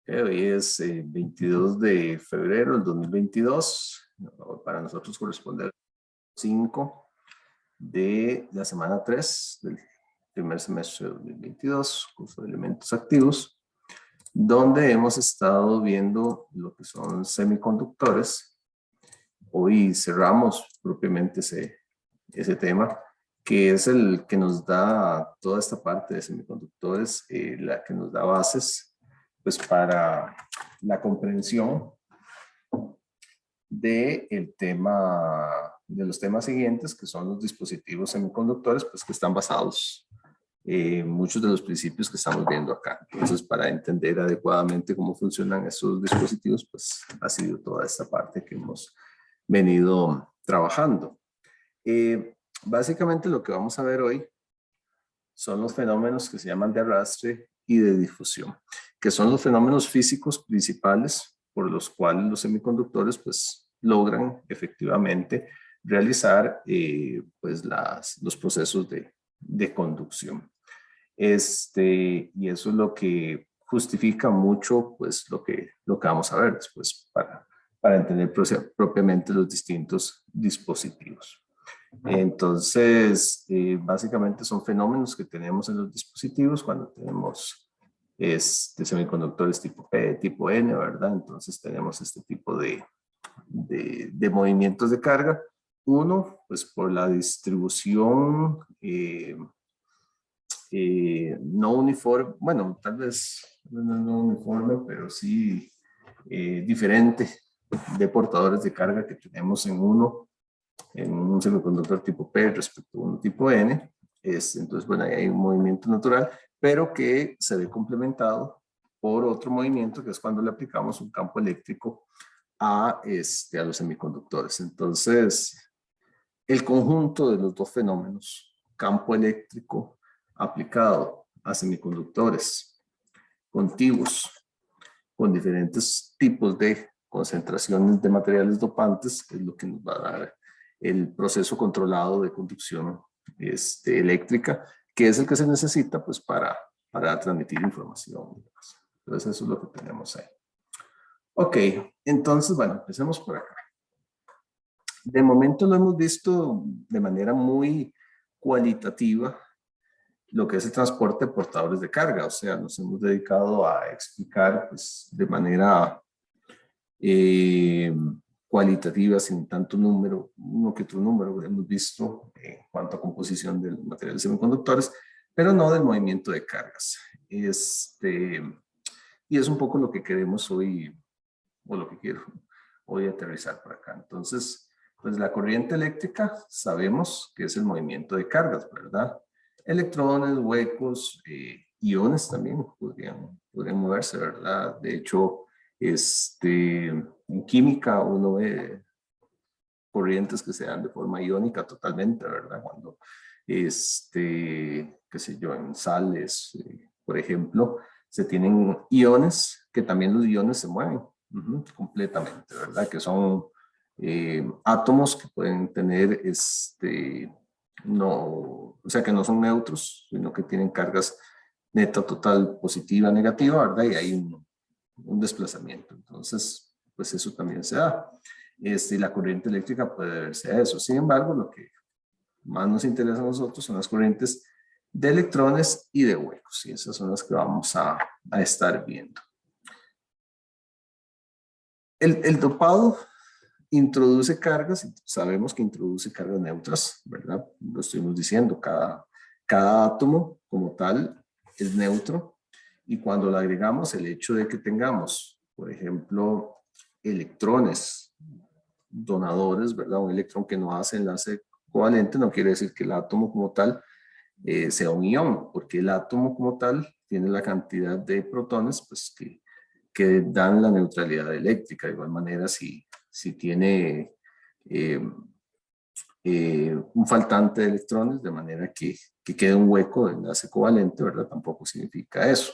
Hoy es 22 de febrero del 2022. Para nosotros corresponde al 5 de la semana 3 del primer semestre de 2022, curso de elementos activos, donde hemos estado viendo lo que son semiconductores. Hoy cerramos propiamente ese tema, que es el que nos da toda esta parte de semiconductores, la que nos da bases pues para la comprensión de los temas siguientes, que son los dispositivos semiconductores, pues que están basados en muchos de los principios que estamos viendo acá. Entonces, para entender adecuadamente cómo funcionan esos dispositivos, pues ha sido toda esta parte que hemos venido trabajando. Básicamente lo que vamos a ver hoy son los fenómenos que se llaman de arrastre y de difusión, que son los fenómenos físicos principales por los cuales los semiconductores pues logran efectivamente realizar pues los procesos de conducción. Y eso es lo que justifica mucho pues lo que vamos a ver después para entender propiamente los distintos dispositivos. Entonces, básicamente son fenómenos que tenemos en los dispositivos cuando tenemos semiconductores tipo P, tipo N, ¿verdad? Entonces tenemos este tipo de movimientos de carga. Uno, pues por la distribución no uniforme, bueno, tal vez no uniforme, pero sí diferente de portadores de carga que tenemos en un semiconductor tipo P respecto a un tipo N. Entonces, bueno, ahí hay un movimiento natural, pero que se ve complementado por otro movimiento, que es cuando le aplicamos un campo eléctrico a los semiconductores. Entonces, el conjunto de los dos fenómenos, campo eléctrico aplicado a semiconductores contiguos con diferentes tipos de concentraciones de materiales dopantes, es lo que nos va a dar el proceso controlado de conducción eléctrica, que es el que se necesita pues para transmitir información. Entonces eso es lo que tenemos ahí. Ok, entonces bueno, empecemos por acá. De momento lo hemos visto de manera muy cualitativa lo que es el transporte de portadores de carga, o sea, nos hemos dedicado a explicar pues, de manera cualitativa, sin tanto número, uno que otro número hemos visto en cuanto a composición de materiales semiconductores, pero no del movimiento de cargas. Y es un poco lo que queremos hoy, o lo que quiero hoy aterrizar por acá. Entonces, pues la corriente eléctrica sabemos que es el movimiento de cargas, ¿verdad? Electrones, huecos, iones también podrían moverse, ¿verdad? De hecho, en química uno ve corrientes que se dan de forma iónica totalmente, ¿verdad? Cuando, qué sé yo, en sales, por ejemplo, se tienen iones, que también los iones se mueven completamente, ¿verdad? Que son átomos que pueden tener, no, o sea, que no son neutros, sino que tienen cargas neta, total, positiva, negativa, ¿verdad? Y hay un desplazamiento. Entonces, pues eso también se da. La corriente eléctrica puede deberse a eso. Sin embargo, lo que más nos interesa a nosotros son las corrientes de electrones y de huecos, y esas son las que vamos a estar viendo. El dopado introduce cargas, y sabemos que introduce cargas neutras, ¿verdad? Lo estuvimos diciendo, cada átomo como tal es neutro, y cuando le agregamos el hecho de que tengamos, por ejemplo, electrones donadores, ¿verdad? Un electrón que no hace enlace covalente no quiere decir que el átomo como tal sea un ion, porque el átomo como tal tiene la cantidad de protones pues, que dan la neutralidad eléctrica. De igual manera, si tiene un faltante de electrones, de manera que quede un hueco de enlace covalente, ¿verdad? Tampoco significa eso.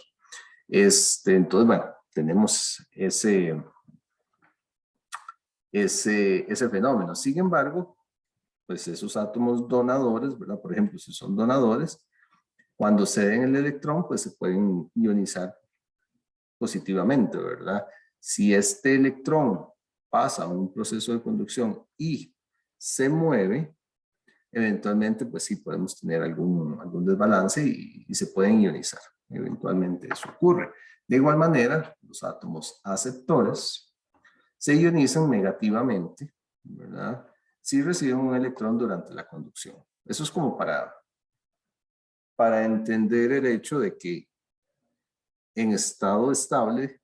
Entonces, bueno, tenemos ese fenómeno. Sin embargo, pues esos átomos donadores, ¿verdad? Por ejemplo, si son donadores, cuando ceden el electrón, pues se pueden ionizar positivamente, ¿verdad? Si este electrón pasa un proceso de conducción y se mueve, eventualmente, pues sí, podemos tener algún desbalance y se pueden ionizar. Eventualmente eso ocurre. De igual manera, los átomos aceptores se ionizan negativamente, ¿verdad? Si reciben un electrón durante la conducción. Eso es como para entender el hecho de que en estado estable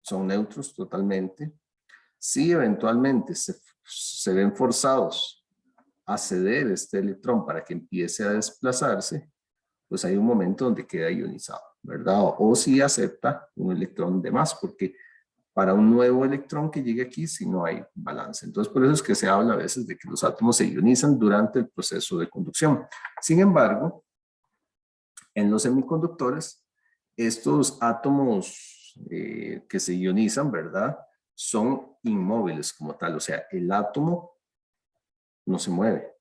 son neutros totalmente. Si eventualmente se ven forzados a ceder este electrón para que empiece a desplazarse, pues hay un momento donde queda ionizado, ¿verdad? O si acepta un electrón de más, porque para un nuevo electrón que llegue aquí, si no hay balance. Entonces, por eso es que se habla a veces de que los átomos se ionizan durante el proceso de conducción. Sin embargo, en los semiconductores, estos átomos que se ionizan, ¿verdad? Son inmóviles como tal, o sea, el átomo no se mueve.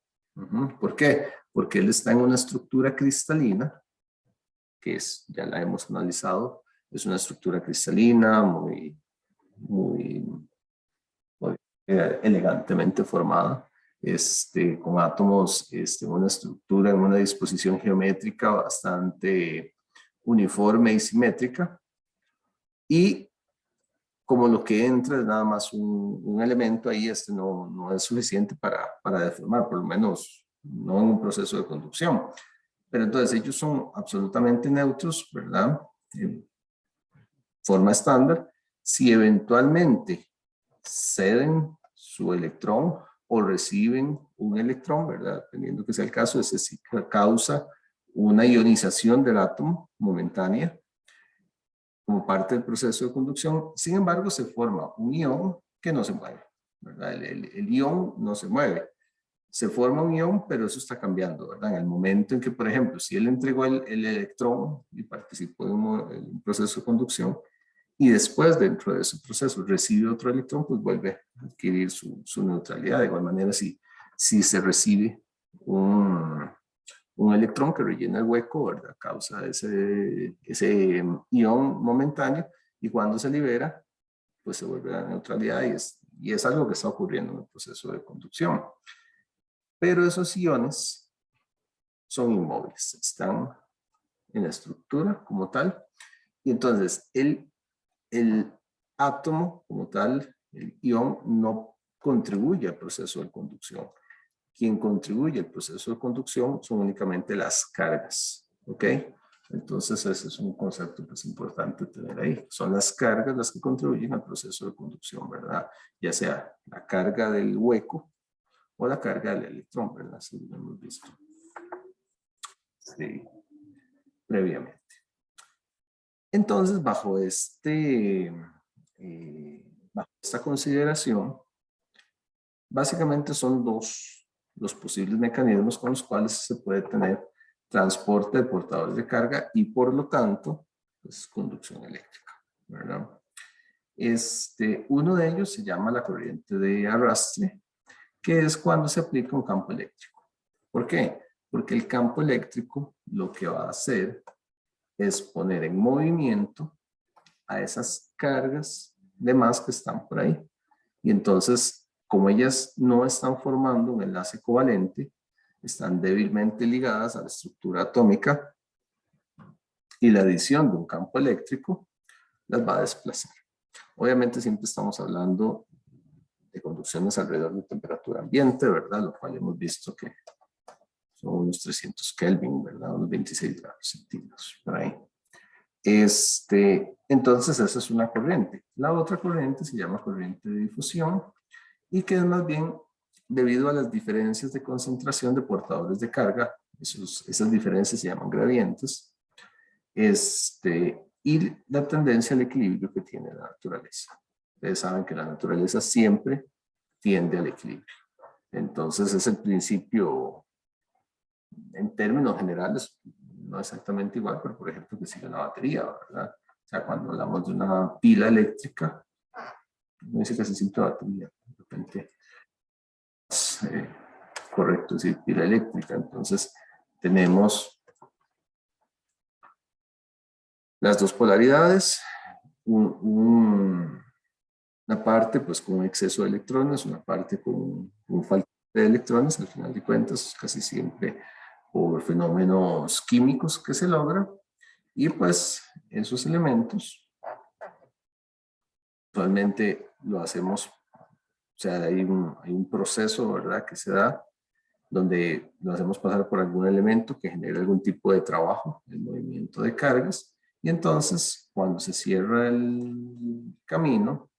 ¿Por qué? Porque él está en una estructura cristalina, que es, ya la hemos analizado, es una estructura cristalina muy elegantemente formada, con átomos en una estructura, en una disposición geométrica bastante uniforme y simétrica. Y como lo que entra es nada más un elemento ahí, no es suficiente para deformar, por lo menos no en un proceso de conducción. Pero entonces ellos son absolutamente neutros, ¿verdad? En forma estándar. Si eventualmente ceden su electrón o reciben un electrón, ¿verdad? Dependiendo que sea el caso, ese sí causa una ionización del átomo momentánea como parte del proceso de conducción. Sin embargo, se forma un ion que no se mueve, ¿verdad? El ion no se mueve. Se forma un ion, pero eso está cambiando, ¿verdad? En el momento en que, por ejemplo, si él entregó el electrón y participó en un proceso de conducción, y después dentro de ese proceso recibe otro electrón, pues vuelve a adquirir su neutralidad. De igual manera, si se recibe un electrón que rellena el hueco, ¿verdad? Causa ese ion momentáneo, y cuando se libera, pues se vuelve a la neutralidad, y es algo que está ocurriendo en el proceso de conducción. Pero esos iones son inmóviles, están en la estructura como tal, y entonces el átomo como tal, el ion, no contribuye al proceso de conducción. Quien contribuye al proceso de conducción son únicamente las cargas, ¿ok? Entonces ese es un concepto que es importante tener ahí. Son las cargas las que contribuyen al proceso de conducción, ¿verdad? Ya sea la carga del hueco o la carga del electrón, ¿verdad? Así lo hemos visto sí, previamente. Entonces, bajo esta consideración, básicamente son dos los posibles mecanismos con los cuales se puede tener transporte de portadores de carga y por lo tanto, pues, conducción eléctrica, ¿verdad? Uno de ellos se llama la corriente de arrastre, que es cuando se aplica un campo eléctrico. ¿Por qué? Porque el campo eléctrico lo que va a hacer es poner en movimiento a esas cargas de más que están por ahí. Y entonces, como ellas no están formando un enlace covalente, están débilmente ligadas a la estructura atómica, y la adición de un campo eléctrico las va a desplazar. Obviamente siempre estamos hablando de conducciones alrededor de temperatura ambiente, ¿verdad? Lo cual hemos visto que son unos 300 Kelvin, ¿verdad? Unos 26 grados centígrados, por ahí. Entonces esa es una corriente. La otra corriente se llama corriente de difusión, y que es más bien debido a las diferencias de concentración de portadores de carga. Esas diferencias se llaman gradientes, y la tendencia al equilibrio que tiene la naturaleza. Ustedes saben que la naturaleza siempre tiende al equilibrio. Entonces es el principio, en términos generales, no exactamente igual, pero por ejemplo que sigue una batería, ¿verdad? O sea, cuando hablamos de una pila eléctrica, no dice casi siempre batería, de repente correcto, es decir, pila eléctrica. Entonces tenemos Las dos polaridades, una parte pues con un exceso de electrones, una parte con un falta de electrones, al final de cuentas casi siempre por fenómenos químicos que se logran, y pues esos elementos usualmente lo hacemos, o sea, hay un proceso, ¿verdad?, que se da donde lo hacemos pasar por algún elemento que genera algún tipo de trabajo, el movimiento de cargas, y entonces cuando se cierra el camino,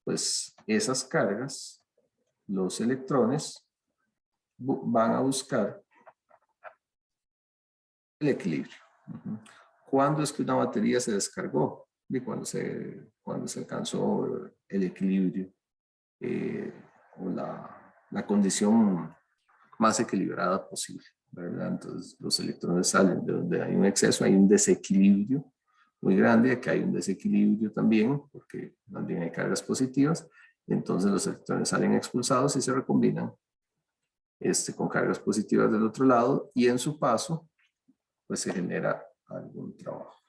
pues esas cargas, los electrones, van a buscar el equilibrio. ¿Cuándo es que una batería se descargó? Y cuando se alcanzó el equilibrio o la condición más equilibrada posible, ¿verdad? Entonces los electrones salen de donde hay un exceso, hay un desequilibrio muy grande, aquí hay un desequilibrio también, porque también hay cargas positivas, y entonces los electrones salen expulsados y se recombinan con cargas positivas del otro lado, y en su paso, pues se genera algún trabajo.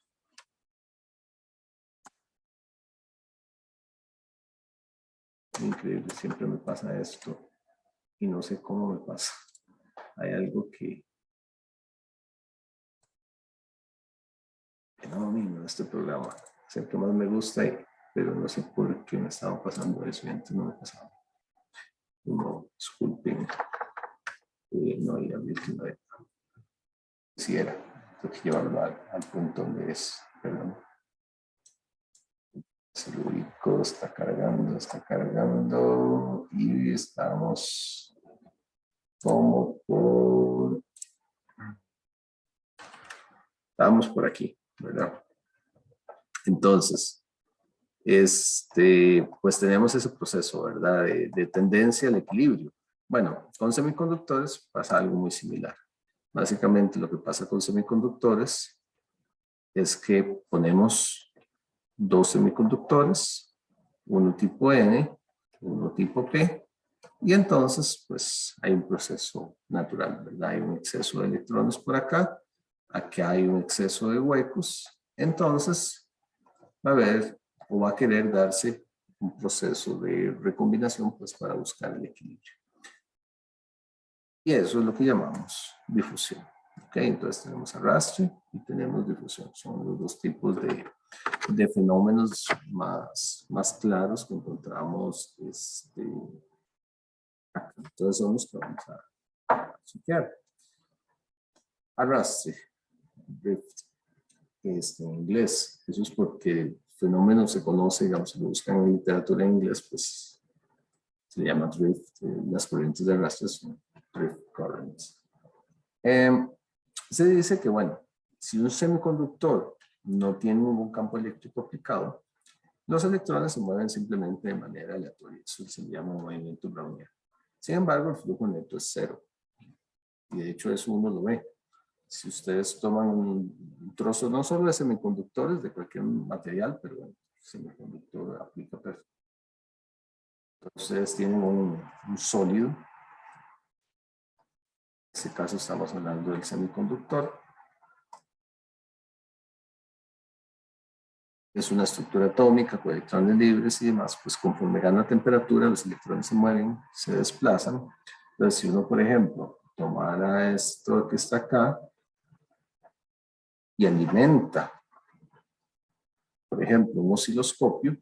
Increíble, siempre me pasa esto, y no sé cómo me pasa. Hay algo que no domino este programa. Siempre más me gusta, pero no sé por qué me estaba pasando eso y antes no me pasaba. No, disculpen. No había visto una vez. Si era, tengo que llevarlo al punto donde es. Perdón. Se lo ubico, está cargando y estamos como por... Estamos por aquí, ¿verdad? Entonces, pues tenemos ese proceso, ¿verdad? De tendencia al equilibrio. Bueno, con semiconductores pasa algo muy similar. Básicamente lo que pasa con semiconductores es que ponemos dos semiconductores, uno tipo N, uno tipo P, y entonces pues hay un proceso natural, ¿verdad? Hay un exceso de electrones por acá, aquí hay un exceso de huecos, entonces va a haber o va a querer darse un proceso de recombinación pues para buscar el equilibrio. Y eso es lo que llamamos difusión. ¿Okay? Entonces tenemos arrastre y tenemos difusión. Son los dos tipos de fenómenos más claros que encontramos acá. Entonces son los que vamos a chequear. Arrastre, drift, en inglés. Eso es porque el fenómeno se conoce, digamos, si lo buscan en literatura en inglés, pues se llama drift. Las corrientes de arrastre son drift currents. Se dice que, bueno, si un semiconductor no tiene ningún campo eléctrico aplicado, los electrones se mueven simplemente de manera aleatoria. Eso se llama movimiento browniano. Sin embargo, el flujo neto es cero. Y de hecho eso uno lo ve. Si ustedes toman un trozo no solo de semiconductores, de cualquier material, pero bueno, semiconductor aplica perfecto. Ustedes tienen un sólido. En este caso estamos hablando del semiconductor. Es una estructura atómica con electrones libres y demás, pues conforme gana temperatura, los electrones se mueven, se desplazan. Entonces, si uno, por ejemplo, tomara esto que está acá y alimenta, por ejemplo, un osciloscopio,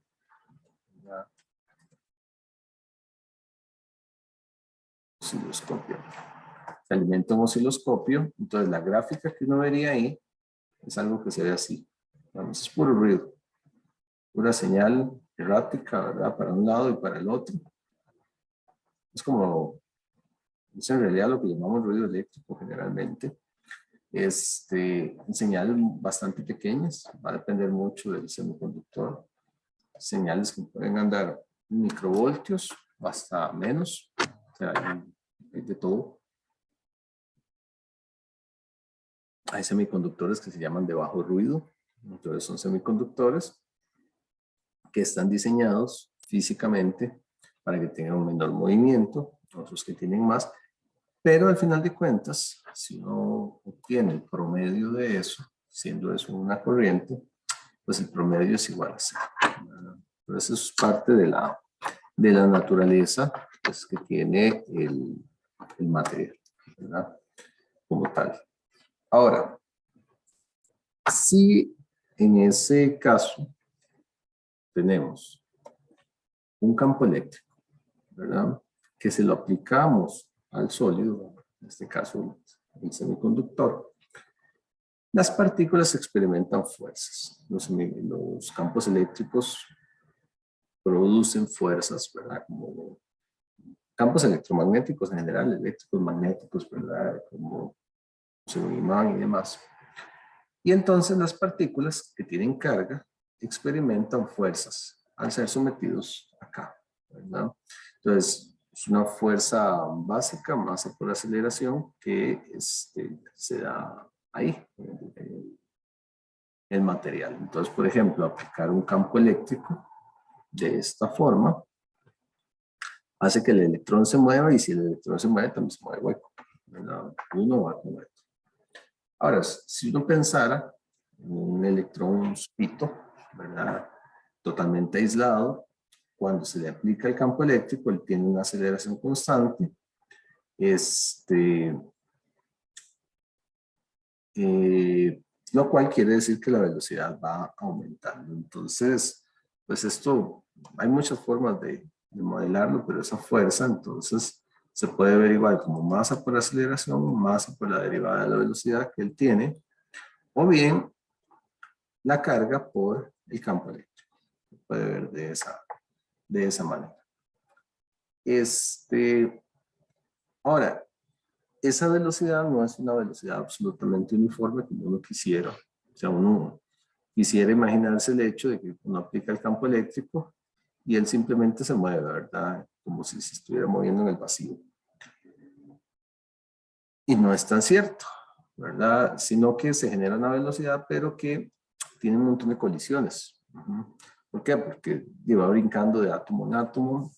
se alimenta un osciloscopio, entonces la gráfica que uno vería ahí es algo que se ve así. Vamos, es puro ruido, pura señal errática, ¿verdad? Para un lado y para el otro. Es como, es en realidad lo que llamamos ruido eléctrico generalmente. Señales bastante pequeñas, va a depender mucho del semiconductor. Señales que pueden andar microvoltios o hasta menos, o sea, hay de todo. Hay semiconductores que se llaman de bajo ruido, entonces son semiconductores que están diseñados físicamente para que tengan un menor movimiento, otros que tienen más, pero al final de cuentas, si uno obtiene el promedio de eso, siendo eso una corriente, pues el promedio es igual a 0. Entonces eso es parte de la naturaleza pues, que tiene el material, ¿verdad? Como tal. Ahora, si en ese caso tenemos un campo eléctrico, ¿verdad? Que se lo aplicamos al sólido, en este caso el semiconductor, las partículas experimentan fuerzas. Los campos eléctricos producen fuerzas, ¿verdad? Como campos electromagnéticos en general, eléctricos, magnéticos, ¿verdad? Como un imán y demás. Y entonces las partículas que tienen carga experimentan fuerzas al ser sometidos acá, ¿verdad? Entonces, es una fuerza básica, masa por aceleración, que se da ahí, en el material. Entonces, por ejemplo, aplicar un campo eléctrico de esta forma hace que el electrón se mueva, y si el electrón se mueve, también se mueve hueco, ¿verdad? Uno va con otro. Ahora, si uno pensara en un electrón spito, ¿verdad? Totalmente aislado, cuando se le aplica el campo eléctrico, él tiene una aceleración constante, lo cual quiere decir que la velocidad va aumentando. Entonces, pues esto, hay muchas formas de modelarlo, pero esa fuerza, entonces, se puede ver igual como masa por aceleración, masa por la derivada de la velocidad que él tiene, o bien la carga por el campo eléctrico. Se puede ver de esa manera. Ahora, esa velocidad no es una velocidad absolutamente uniforme como uno quisiera. O sea, uno quisiera imaginarse el hecho de que uno aplica el campo eléctrico y él simplemente se mueve, ¿verdad? Como si se estuviera moviendo en el vacío. Y no es tan cierto, ¿verdad? Sino que se genera una velocidad, pero que tiene un montón de colisiones. ¿Por qué? Porque va brincando de átomo en átomo,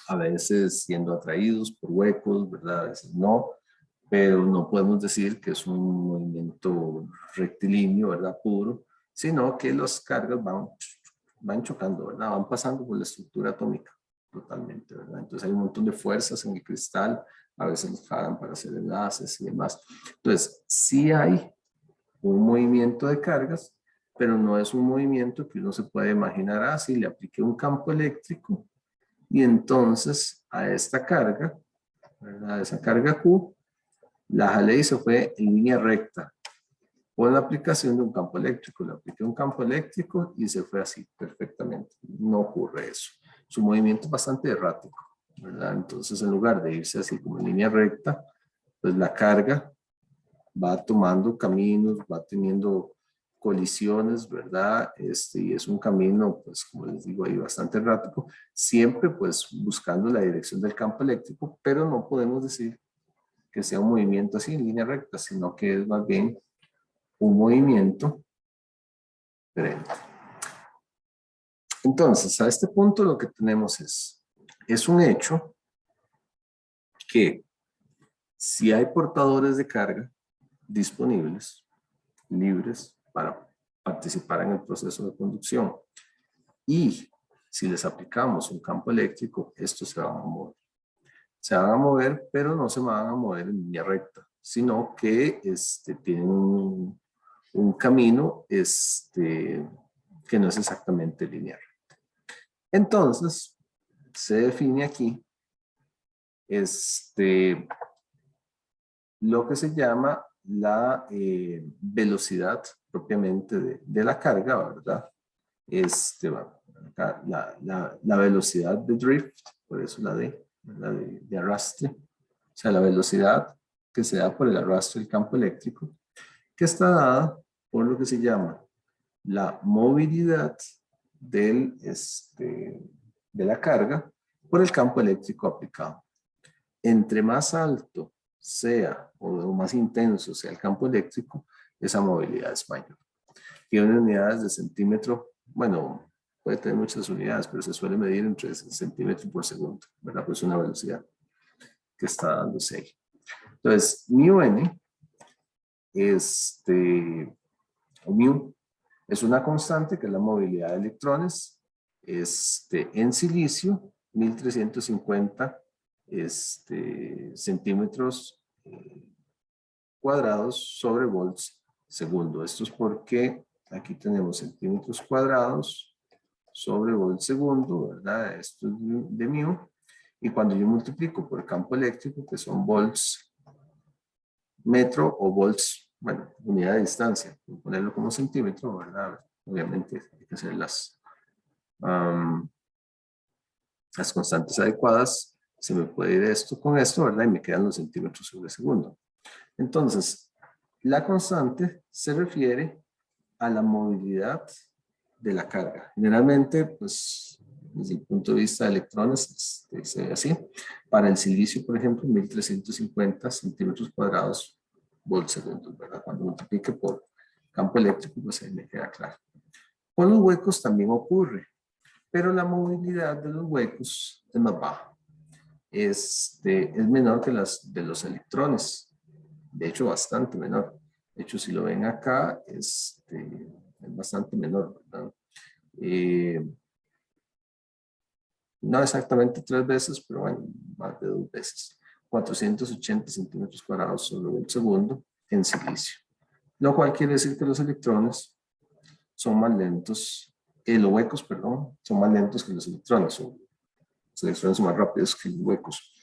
a veces siendo atraídos por huecos, ¿verdad? A veces no, pero no podemos decir que es un movimiento rectilíneo, ¿verdad? Puro, sino que las cargas van chocando, ¿verdad? Van pasando por la estructura atómica totalmente, ¿verdad? Entonces hay un montón de fuerzas en el cristal, a veces los jalan para hacer enlaces y demás. Entonces, sí hay un movimiento de cargas, pero no es un movimiento que uno se puede imaginar así, le apliqué un campo eléctrico y entonces a esta carga, ¿verdad? Esa carga Q, la jalé y se fue en línea recta con la aplicación de un campo eléctrico. Le apliqué un campo eléctrico y se fue así perfectamente. No ocurre eso. Su movimiento es bastante errático, ¿verdad? Entonces, en lugar de irse así como en línea recta, pues la carga va tomando caminos, va teniendo colisiones, ¿verdad? Y es un camino, pues, como les digo ahí, bastante errático, siempre pues buscando la dirección del campo eléctrico, pero no podemos decir que sea un movimiento así en línea recta, sino que es más bien un movimiento diferente. Entonces, a este punto lo que tenemos es un hecho que si hay portadores de carga disponibles, libres para participar en el proceso de conducción, y si les aplicamos un campo eléctrico, estos se van a mover. Se van a mover, pero no se van a mover en línea recta, sino que tienen un camino que no es exactamente lineal. Entonces, se define aquí lo que se llama la velocidad propiamente de la carga, ¿verdad? Acá, la velocidad de drift, por eso la de arrastre, o sea, la velocidad que se da por el arrastre del campo eléctrico, que está dada por lo que se llama la movilidad de la carga por el campo eléctrico aplicado. Entre más alto sea o más intenso sea el campo eléctrico, esa movilidad es mayor. Tiene unidades de centímetro, bueno, puede tener muchas unidades, pero se suele medir entre centímetros por segundo, ¿verdad? Pues una velocidad que está dándose ahí. Entonces, mu n, o mu, Es una constante que es la movilidad de electrones en silicio, 1350 centímetros cuadrados sobre volts segundo. Esto es porque aquí tenemos centímetros cuadrados sobre volts segundo, ¿verdad? Esto es de mu. Y cuando yo multiplico por el campo eléctrico, que son volts metro o volts, bueno, unidad de distancia, ponerlo como centímetro, ¿verdad? Obviamente hay que hacer las constantes adecuadas. Se me puede ir esto con esto, ¿verdad? Y me quedan los centímetros sobre segundo. Entonces, la constante se refiere a la movilidad de la carga. Generalmente, pues, desde el punto de vista de electrones, se ve así. Para el silicio, por ejemplo, 1350 centímetros cuadrados volts segundos, ¿verdad? Cuando multiplique por campo eléctrico, pues ahí me queda claro. Con los huecos también ocurre, pero la movilidad de los huecos es más baja. Es menor que las de los electrones. De hecho, bastante menor. De hecho, si lo ven acá, es bastante menor, ¿verdad? No exactamente 3 veces, pero bueno, más de 2 veces. 480 centímetros cuadrados sobre el segundo en silicio. Lo cual quiere decir que los electrones son más lentos, los huecos, perdón, son más lentos que los electrones. Los electrones son más rápidos que los huecos.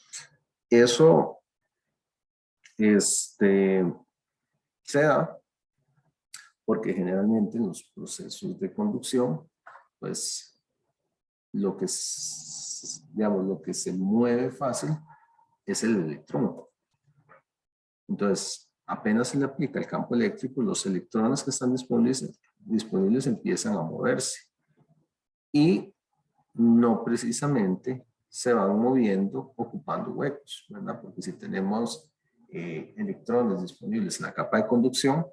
Eso se da porque generalmente en los procesos de conducción, pues lo que se mueve fácil es el electrón. Entonces, apenas se le aplica el campo eléctrico, los electrones que están disponibles empiezan a moverse. Y no precisamente se van moviendo ocupando huecos, ¿verdad? Porque si tenemos electrones disponibles en la capa de conducción,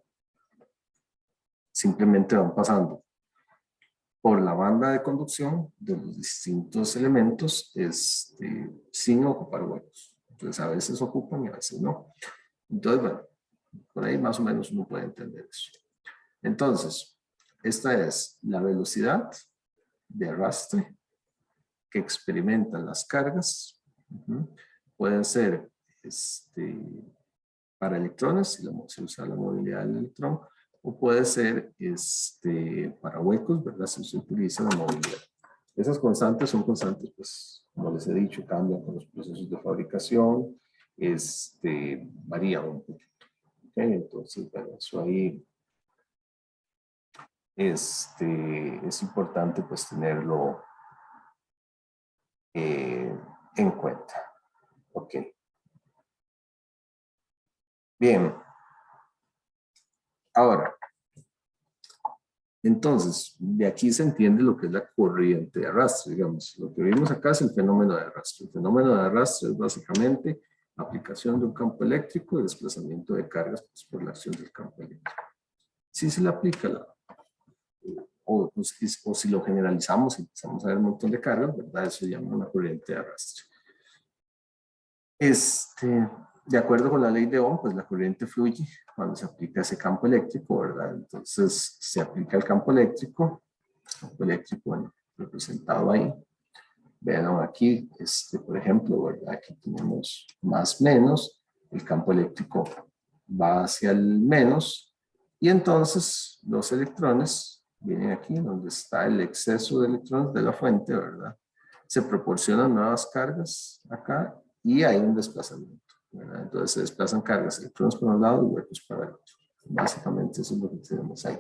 simplemente van pasando por la banda de conducción de los distintos elementos sin ocupar huecos. Entonces a veces ocupan y a veces no. Entonces, bueno, por ahí más o menos uno puede entender eso. Entonces, esta es la velocidad de arrastre que experimentan las cargas. Pueden ser para electrones, si se usa la movilidad del electrón, o puede ser para huecos, ¿verdad? Si se utiliza la movilidad. Esas constantes son constantes, pues, como les he dicho, cambian con los procesos de fabricación, varían un poquito. ¿Okay? Entonces, bueno, eso ahí es importante, pues, tenerlo en cuenta. Ok. Bien. Ahora, entonces, de aquí se entiende lo que es la corriente de arrastre, digamos. Lo que vimos acá es el fenómeno de arrastre. El fenómeno de arrastre es básicamente aplicación de un campo eléctrico y desplazamiento de cargas pues, por la acción del campo eléctrico. Si se le aplica o si lo generalizamos y empezamos a ver un montón de cargas, ¿verdad? Eso se llama una corriente de arrastre. De acuerdo con la ley de Ohm, pues la corriente fluye cuando se aplica ese campo eléctrico, ¿verdad? Entonces se aplica el campo eléctrico, bueno, representado ahí. Vean aquí, por ejemplo, ¿verdad? Aquí tenemos más menos, el campo eléctrico va hacia el menos, y entonces los electrones vienen aquí, donde está el exceso de electrones de la fuente, ¿verdad? Se proporcionan nuevas cargas acá, y hay un desplazamiento, ¿verdad? Entonces se desplazan cargas, electrones para un lado y huecos para el otro. Básicamente eso es lo que tenemos ahí.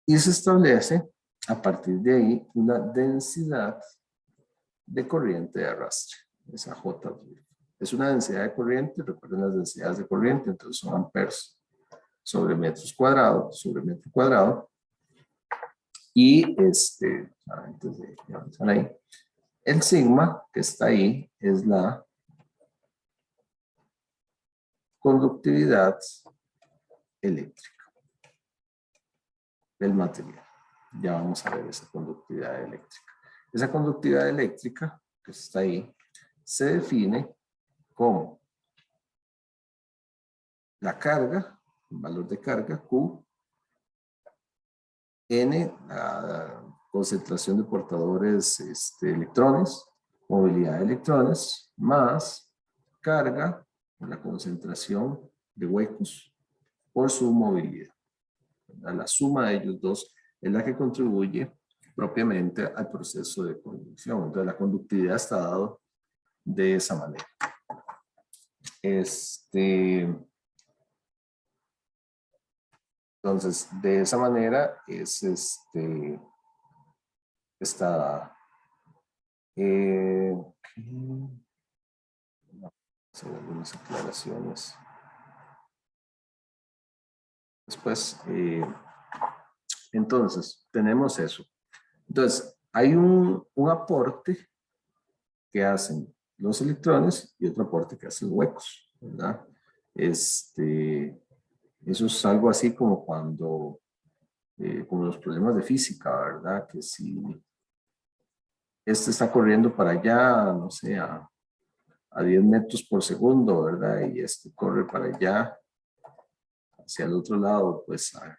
Y se establece a partir de ahí una densidad de corriente de arrastre, esa J. Es una densidad de corriente, recuerden las densidades de corriente, entonces son amperes sobre metros cuadrados, sobre metro cuadrado. Y antes de avanzar ahí, el sigma que está ahí es la conductividad eléctrica del material. Ya vamos a ver esa conductividad eléctrica. Esa conductividad eléctrica que está ahí se define como la carga, el valor de carga Q, N, la concentración de portadores electrones, movilidad de electrones, más carga, la concentración de huecos por su movilidad. La suma de ellos dos es la que contribuye propiamente al proceso de conducción. Entonces, la conductividad está dado de esa manera. Entonces, de esa manera es está dada. Hacer algunas aclaraciones. Después, entonces, tenemos eso. Entonces, hay un aporte que hacen los electrones y otro aporte que hacen huecos, ¿verdad? Eso es algo así como cuando, como los problemas de física, ¿verdad? Que si este está corriendo para allá, no sé, a 10 metros por segundo, ¿verdad? Y este corre para allá, hacia el otro lado, pues a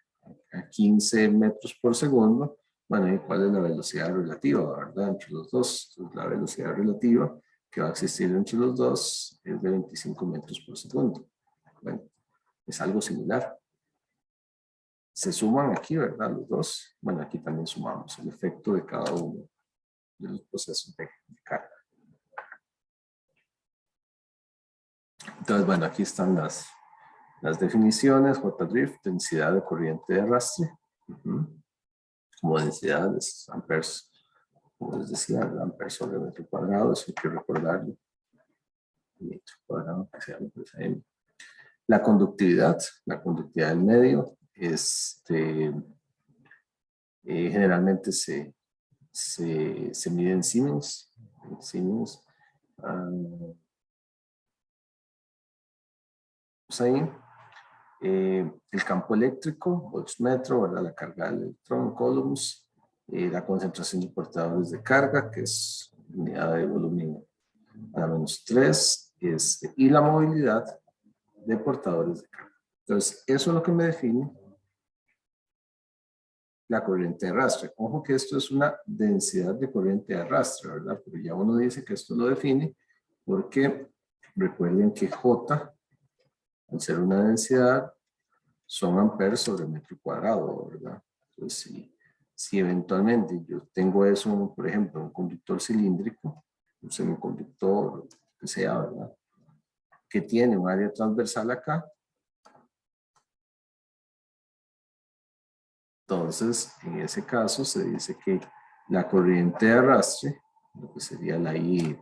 15 metros por segundo. Bueno, ¿y cuál es la velocidad relativa, verdad? Entre los dos. Entonces, la velocidad relativa que va a existir entre los dos es de 25 metros por segundo. Bueno, es algo similar. Se suman aquí, ¿verdad? Los dos. Bueno, aquí también sumamos el efecto de cada uno de los procesos de carga. Entonces, bueno, aquí están las definiciones. J-drift, densidad de corriente de arrastre. Como densidad es amperes, como les decía, amperes sobre metro cuadrado, eso hay que recordarlo. Metro cuadrado, que sea la conductividad del medio, generalmente se mide en Siemens. Ahí. El campo eléctrico, voltsmetro, ¿verdad? La carga del electrón, coulombs, la concentración de portadores de carga, que es unidad de volumen a la -3, y la movilidad de portadores de carga. Entonces, eso es lo que me define la corriente de arrastre. Ojo que esto es una densidad de corriente de arrastre, ¿verdad? Pero ya uno dice que esto lo define porque recuerden que J, al ser una densidad, son amperes sobre metro cuadrado, ¿verdad? Entonces, si eventualmente yo tengo eso, por ejemplo, un conductor cilíndrico, un semiconductor, que sea, ¿verdad? Que tiene un área transversal acá. Entonces, en ese caso se dice que la corriente de arrastre, lo que sería la I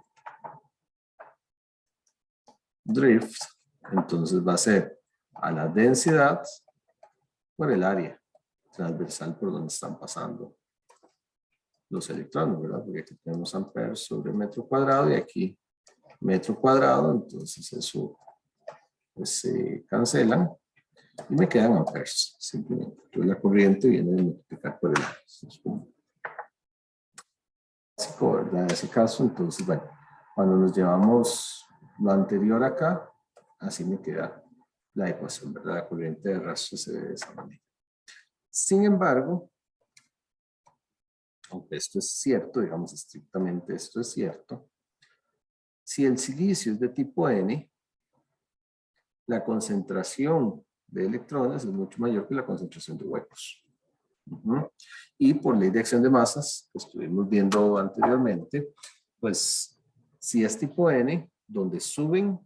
drift, entonces va a ser a la densidad por el área transversal por donde están pasando los electrones, ¿verdad? Porque aquí tenemos amperes sobre metro cuadrado y aquí metro cuadrado, entonces eso pues, se cancelan y me quedan amperes, simplemente. Entonces la corriente viene de multiplicar por el área. Es como básico, ¿verdad? En ese caso, entonces, bueno, cuando nos llevamos lo anterior acá, así me queda la ecuación, ¿verdad? La corriente de arrastre se ve de esa manera. Sin embargo, aunque esto es cierto, digamos estrictamente esto es cierto, si el silicio es de tipo N, la concentración de electrones es mucho mayor que la concentración de huecos. Y por ley de acción de masas, que estuvimos viendo anteriormente, pues si es tipo N, donde suben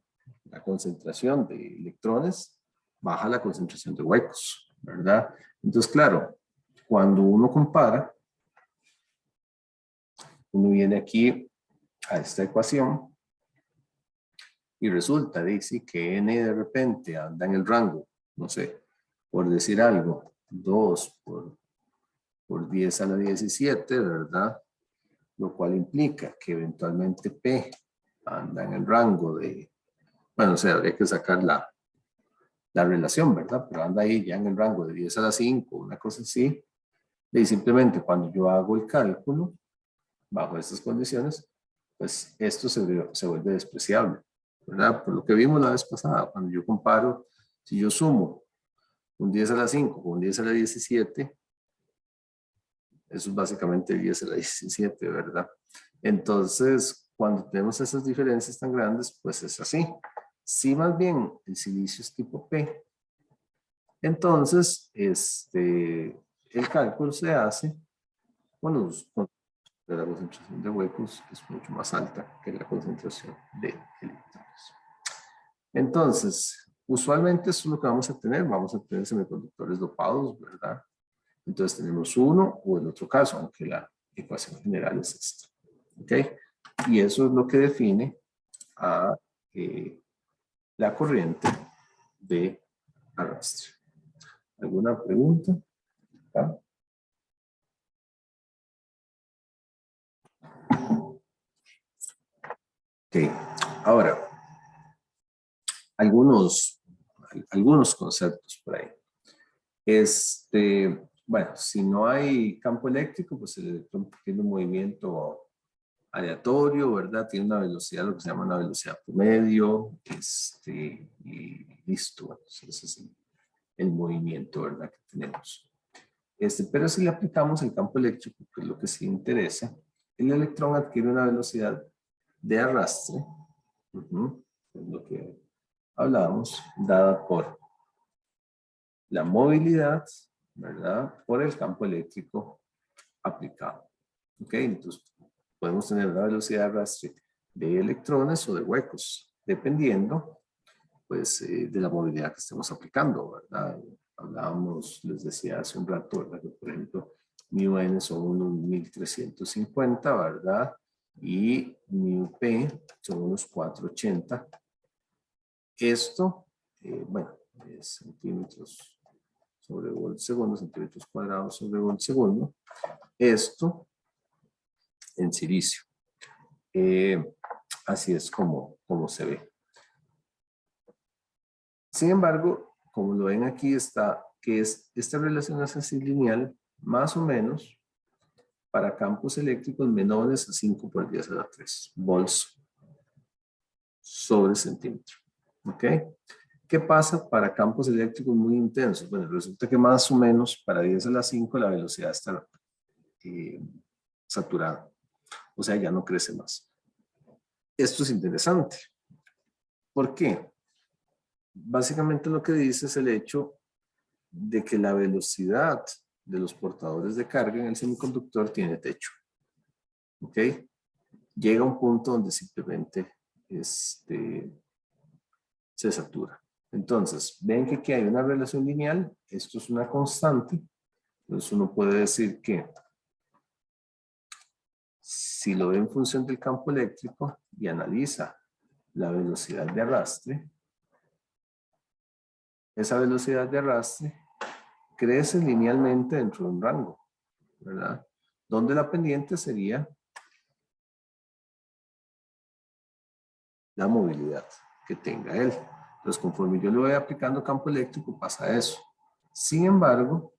la concentración de electrones, baja la concentración de huecos, ¿verdad? Entonces, claro, cuando uno compara, uno viene aquí a esta ecuación y resulta, dice que N de repente anda en el rango, no sé, por decir algo, 2 por 10 a la 17, ¿verdad? Lo cual implica que eventualmente P anda en el rango de, bueno, o sea, habría que sacar la relación, ¿verdad? Pero anda ahí ya en el rango de 10 a la 5, una cosa así. Y simplemente cuando yo hago el cálculo, bajo estas condiciones, pues esto se vuelve despreciable, ¿verdad? Por lo que vimos la vez pasada, cuando yo comparo, si yo sumo un 10 a la 5 con un 10 a la 17, Eso es básicamente 10 a la 17, ¿verdad? Entonces, cuando tenemos esas diferencias tan grandes, pues es así. Si más bien el silicio es tipo P, entonces el cálculo se hace con la concentración de huecos es mucho más alta que la concentración de electrones. Entonces, usualmente eso es lo que vamos a tener semiconductores dopados, ¿verdad? Entonces tenemos uno o el otro caso, aunque la ecuación general es esta. ¿Ok? Y eso es lo que define a la corriente de arrastre. ¿Alguna pregunta? ¿Ah? Ok, ahora, algunos conceptos por ahí. Bueno, si no hay campo eléctrico, pues el electrón tiene un movimiento aleatorio, ¿verdad? Tiene una velocidad, lo que se llama una velocidad promedio, y listo. Bueno, ese es el movimiento, ¿verdad? Que tenemos. Pero si le aplicamos el campo eléctrico, que es lo que sí interesa, el electrón adquiere una velocidad de arrastre, es lo que hablábamos, dada por la movilidad, ¿verdad? Por el campo eléctrico aplicado. ¿Ok? Entonces, podemos tener una velocidad de arrastre de electrones o de huecos, dependiendo, pues, de la movilidad que estemos aplicando, ¿verdad? Hablábamos, les decía hace un rato, ¿verdad? Que, por ejemplo, μn son unos 1350, ¿verdad? Y μp son unos 480. Esto, bueno, es centímetros sobre volt segundo, centímetros cuadrados sobre volt segundo. Esto en silicio. Así es como se ve. Sin embargo, como lo ven aquí está, que esta relación es así lineal, más o menos, para campos eléctricos menores a 5 por 10 a la 3 volts sobre centímetro. ¿Ok? ¿Qué pasa para campos eléctricos muy intensos? Bueno, resulta que más o menos para 10 a la 5 la velocidad está saturada. O sea, ya no crece más. Esto es interesante. ¿Por qué? Básicamente lo que dice es el hecho de que la velocidad de los portadores de carga en el semiconductor tiene techo. ¿Ok? Llega a un punto donde simplemente se satura. Entonces, ven que aquí hay una relación lineal, esto es una constante, entonces uno puede decir que si lo ve en función del campo eléctrico y analiza la velocidad de arrastre, esa velocidad de arrastre crece linealmente dentro de un rango, ¿verdad? Donde la pendiente sería la movilidad que tenga él. Entonces, conforme yo le voy aplicando campo eléctrico, pasa eso. Sin embargo,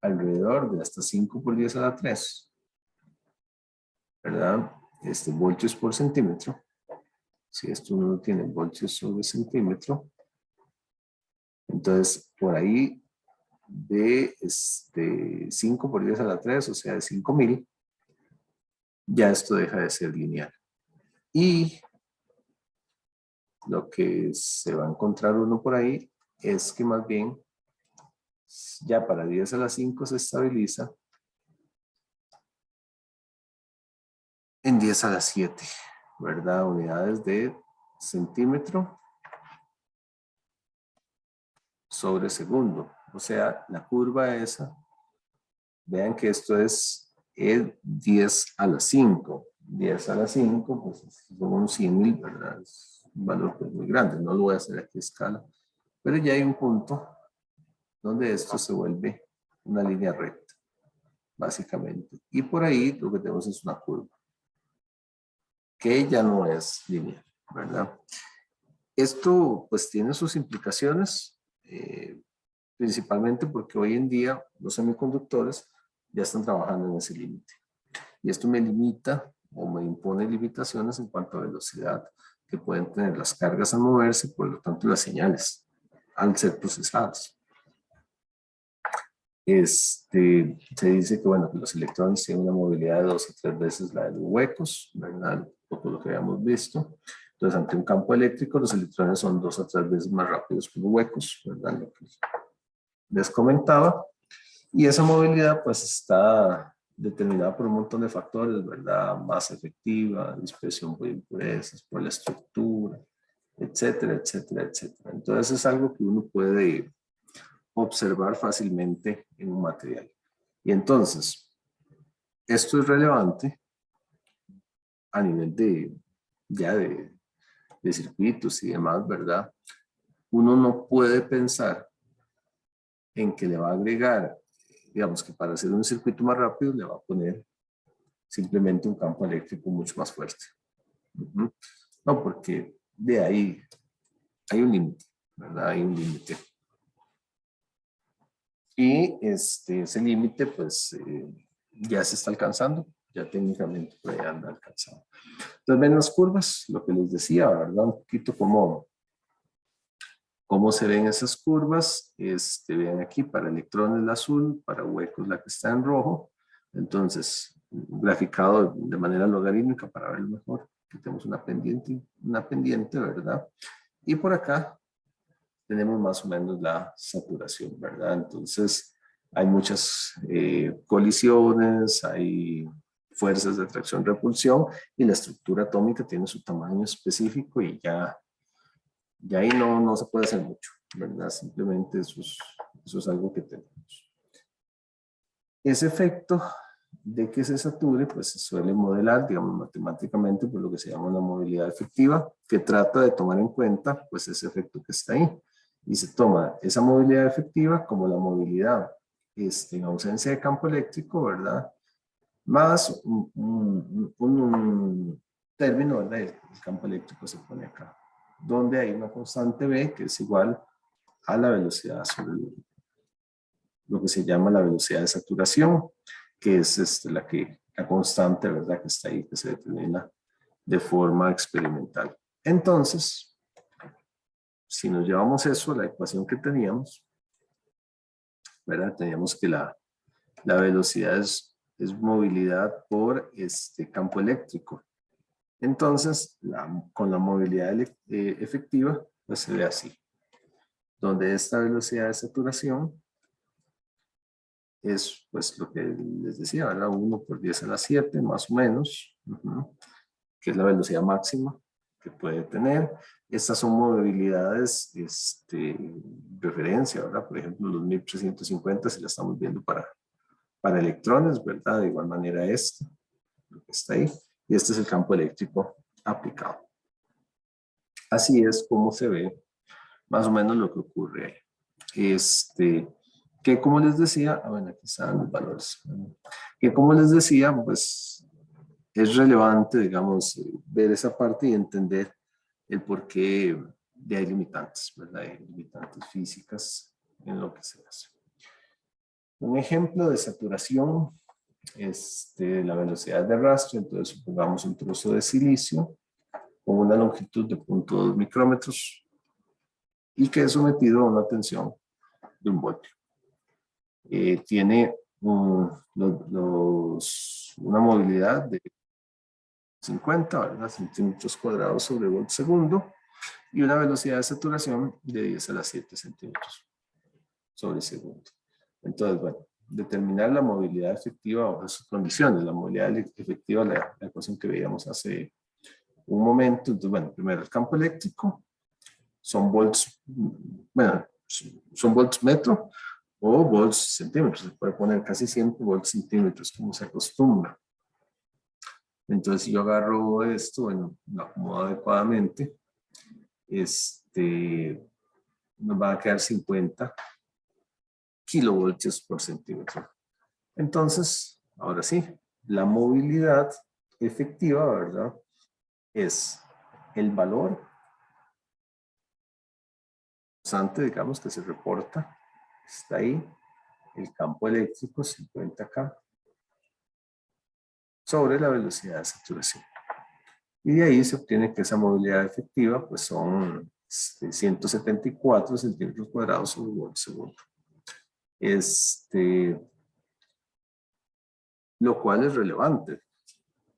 alrededor de hasta 5 por 10 a la 3, ¿verdad? Voltios por centímetro. Si esto no lo tiene voltios sobre centímetro, entonces por ahí de 5 por 10 a la 3, o sea, de 5000, ya esto deja de ser lineal. Y lo que se va a encontrar uno por ahí es que más bien ya para 10 a la 5 se estabiliza en 10 a la 7, ¿verdad? Unidades de centímetro sobre segundo. O sea, la curva esa, vean que esto es el 10 a la 5. 10 a la 5, pues son unos 100.000, ¿verdad? Es un valor pues, muy grande, no lo voy a hacer aquí a escala. Pero ya hay un punto donde esto se vuelve una línea recta, básicamente. Y por ahí lo que tenemos es una curva, que ya no es lineal, ¿verdad? Esto pues tiene sus implicaciones, principalmente porque hoy en día los semiconductores ya están trabajando en ese límite. Y esto me limita o me impone limitaciones en cuanto a velocidad que pueden tener las cargas al moverse, por lo tanto las señales al ser procesadas. Se dice que, bueno, que los electrones tienen una movilidad de 2 a 3 veces la de los huecos, ¿verdad? Poco lo que habíamos visto. Entonces, ante un campo eléctrico, los electrones son 2 a 3 veces más rápidos que los huecos, ¿verdad? Lo que les comentaba. Y esa movilidad, pues, está determinada por un montón de factores, ¿verdad? Masa efectiva, dispersión por impurezas, por la estructura, etcétera, etcétera, etcétera. Entonces, es algo que uno puede observar fácilmente en un material. Y entonces, esto es relevante a nivel de circuitos y demás, ¿verdad? Uno no puede pensar en que le va a agregar, digamos que para hacer un circuito más rápido le va a poner simplemente un campo eléctrico mucho más fuerte. No, porque de ahí hay un límite, ¿verdad? Hay un límite. Y ese límite, pues, ya se está alcanzando, ya técnicamente puede andar alcanzado. Entonces, ven las curvas, lo que les decía, ¿verdad? Un poquito cómo se ven esas curvas. Vean aquí, para electrones la azul, para huecos la que está en rojo. Entonces, graficado de manera logarítmica para verlo mejor. Aquí tenemos una pendiente, ¿verdad? Y por acá tenemos más o menos la saturación, ¿verdad? Entonces, hay muchas colisiones, hay fuerzas de atracción-repulsión y la estructura atómica tiene su tamaño específico y ya ahí no se puede hacer mucho, ¿verdad? Simplemente eso es algo que tenemos. Ese efecto de que se sature, pues se suele modelar, digamos, matemáticamente por lo que se llama una movilidad efectiva, que trata de tomar en cuenta, pues, ese efecto que está ahí. Y se toma esa movilidad efectiva como la movilidad en ausencia de campo eléctrico, ¿verdad? Más un término, ¿verdad? El campo eléctrico se pone acá, donde hay una constante B que es igual a la velocidad sobre lo que se llama la velocidad de saturación, que es la constante, ¿verdad? Que está ahí, que se determina de forma experimental. Entonces, si nos llevamos eso a la ecuación que teníamos, ¿verdad? Teníamos que la velocidad es movilidad por campo eléctrico. Entonces, con la movilidad efectiva, pues se ve así, donde esta velocidad de saturación es, pues, lo que les decía, ¿verdad? 1 por 10 a la 7, más o menos, que es la velocidad máxima que puede tener. Estas son movilidades referencia, ¿verdad? Por ejemplo, los 1350, si la estamos viendo para electrones, ¿verdad? De igual manera lo que está ahí. Y este es el campo eléctrico aplicado. Así es como se ve más o menos lo que ocurre ahí. Que como les decía, bueno, aquí están los valores. Que como les decía, pues es relevante, digamos, ver esa parte y entender el por qué hay limitantes, ¿verdad? Hay limitantes físicas en lo que se hace. Un ejemplo de saturación la velocidad de arrastre. Entonces, supongamos un trozo de silicio con una longitud de 0.2 micrómetros y que es sometido a una tensión de 1 voltio. Tiene una movilidad de 50, ¿verdad? Centímetros cuadrados sobre volt segundo y una velocidad de saturación de 10 a la 7 centímetros sobre segundo. Entonces, bueno, determinar la movilidad efectiva bajo esas condiciones. La movilidad efectiva, la ecuación que veíamos hace un momento. Entonces, bueno, primero el campo eléctrico son volts, bueno, son volts metro o volts centímetros. Se puede poner casi siempre volts centímetros, como se acostumbra. Entonces, si yo agarro esto, bueno, lo acomodo adecuadamente, nos va a quedar 50 kilovoltios por centímetro. Entonces, ahora sí, la movilidad efectiva, ¿verdad? Es el valor constante, digamos, que se reporta, está ahí, el campo eléctrico 50K sobre la velocidad de saturación. Y de ahí se obtiene que esa movilidad efectiva pues son 174 centímetros cuadrados sobre volt segundo. Lo cual es relevante.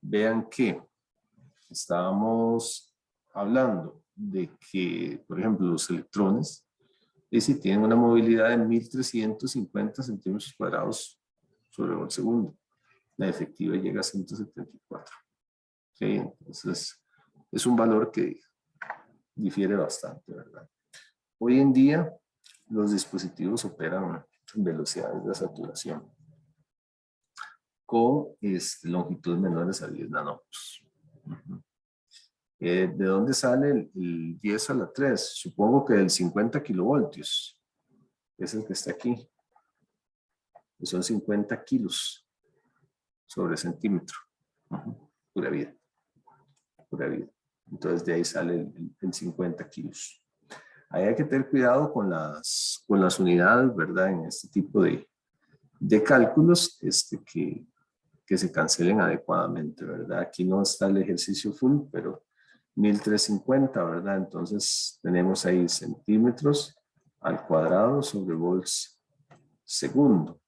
Vean que estábamos hablando de que, por ejemplo, los electrones, si tienen una movilidad de 1350 centímetros cuadrados sobre el segundo. La efectiva llega a 174. ¿Okay? Entonces, es un valor que difiere bastante, ¿verdad? Hoy en día, los dispositivos operan en velocidades de saturación con longitudes menores a 10 nanómetros. ¿De dónde sale el 10 a la 3? Supongo que del 50 kilovoltios. Es el que está aquí. Que son 50 kilos sobre centímetro. Pura vida. Pura vida. Entonces de ahí sale el 50 kilos. Ahí hay que tener cuidado con las unidades, ¿verdad? En este tipo de cálculos que se cancelen adecuadamente, ¿verdad? Aquí no está el ejercicio full, pero 1350, ¿verdad? Entonces tenemos ahí centímetros al cuadrado sobre volts segundo.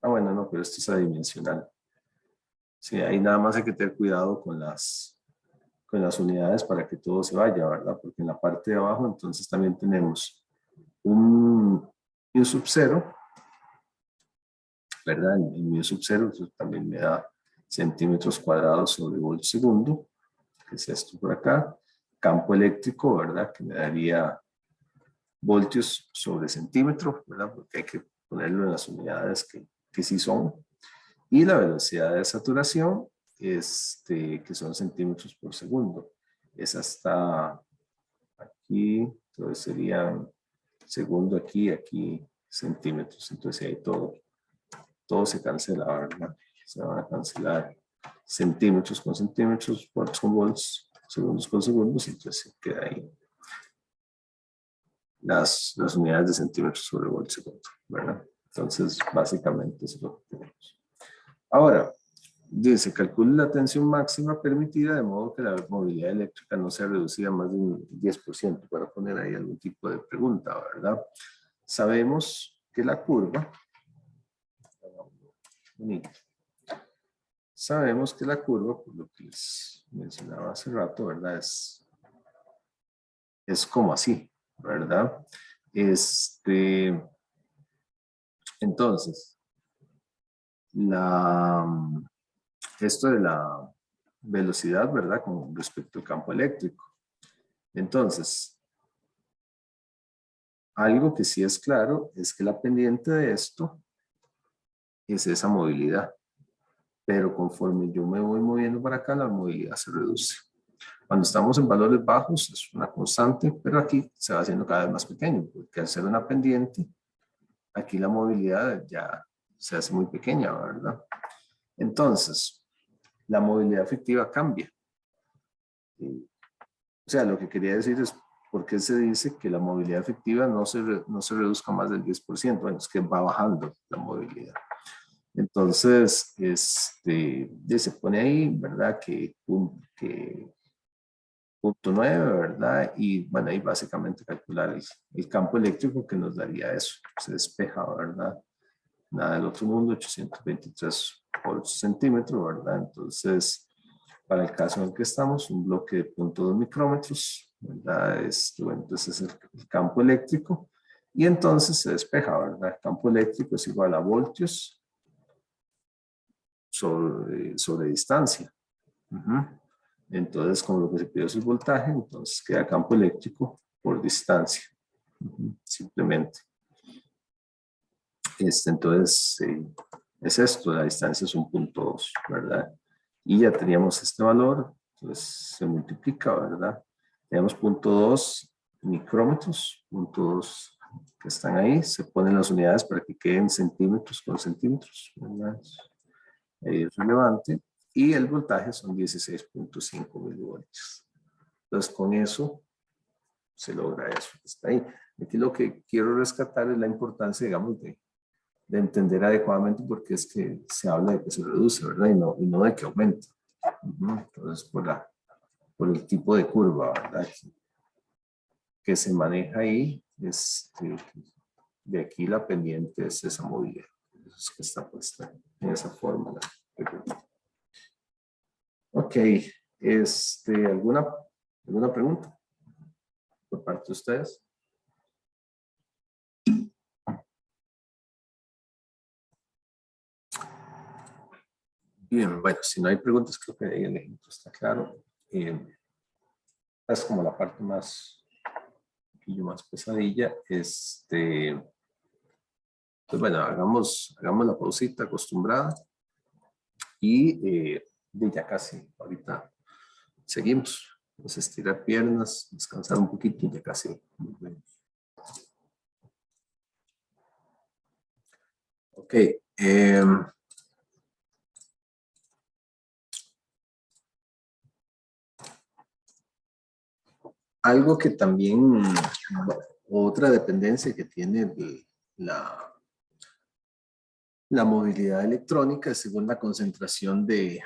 Bueno, no, pero esto es adimensional. Sí, ahí nada más hay que tener cuidado con las unidades para que todo se vaya, ¿verdad? Porque en la parte de abajo entonces también tenemos un sub 0, ¿verdad? El mu sub 0 también me da centímetros cuadrados sobre volts segundo, que es esto por acá. Campo eléctrico, ¿verdad? Que me daría voltios sobre centímetro, ¿verdad? Porque hay que ponerlo en las unidades que sí son. Y la velocidad de saturación, que son centímetros por segundo. Esa está aquí, entonces serían segundo aquí, aquí centímetros. Entonces ahí todo se cancela, ¿verdad? Se van a cancelar centímetros con centímetros, volts con volts, segundos con segundos, entonces queda ahí las unidades de centímetros sobre volts segundo, ¿verdad? Entonces, básicamente eso es lo que tenemos. Ahora, dice, calcule la tensión máxima permitida de modo que la movilidad eléctrica no sea reducida a más de un 10%, para poner ahí algún tipo de pregunta, ¿verdad? Sabemos que la curva, por lo que les mencionaba hace rato, ¿verdad? Es como así, ¿verdad? Entonces, esto de la velocidad, ¿verdad? Con respecto al campo eléctrico. Entonces, algo que sí es claro es que la pendiente de esto es esa movilidad. Pero conforme yo me voy moviendo para acá, la movilidad se reduce. Cuando estamos en valores bajos es una constante, pero aquí se va haciendo cada vez más pequeño, porque al ser una pendiente, aquí la movilidad ya se hace muy pequeña, ¿verdad? Entonces, la movilidad efectiva cambia. O sea, lo que quería decir es, ¿por qué se dice que la movilidad efectiva no se reduzca más del 10%? Bueno, es que va bajando la movilidad. Entonces, se pone ahí, ¿verdad? Que punto 9, ¿verdad? Y bueno, ahí básicamente calcular el campo eléctrico que nos daría eso. Se despeja, ¿verdad? Nada del otro mundo, 823 por centímetro, ¿verdad? Entonces, para el caso en el que estamos, un bloque de 0.2 micrómetros, ¿verdad? Bueno, entonces es el campo eléctrico. Y entonces se despeja, ¿verdad? El campo eléctrico es igual a voltios sobre distancia. Entonces, como lo que se pide es el voltaje, entonces queda campo eléctrico por distancia. Simplemente. Entonces, es esto, la distancia es 1.2, ¿verdad? Y ya teníamos este valor, entonces se multiplica, ¿verdad? Tenemos 0.2 micrómetros, 0.2 que están ahí, se ponen las unidades para que queden centímetros con centímetros, ¿verdad? Es relevante. Y el voltaje son 16.5 milivoltios. Entonces, con eso se logra eso que está ahí. Aquí lo que quiero rescatar es la importancia, digamos, de entender adecuadamente por qué es que se habla de que se reduce, ¿verdad? Y no de que aumenta. Entonces, por el tipo de curva, ¿verdad? que se maneja ahí, de aquí la pendiente es esa movilidad. Eso es que está puesta en esa fórmula. Ok, ¿alguna pregunta por parte de ustedes? Bien, bueno, si no hay preguntas, creo que ahí el ejemplo está claro. Es como la parte más, un poquillo más pesadilla. Pues bueno, hagamos la pausita acostumbrada y ya casi, ahorita seguimos. Vamos a estirar piernas, descansar un poquito y ya casi nos vemos. Ok. Algo que también, otra dependencia que tiene la movilidad electrónica es según la concentración del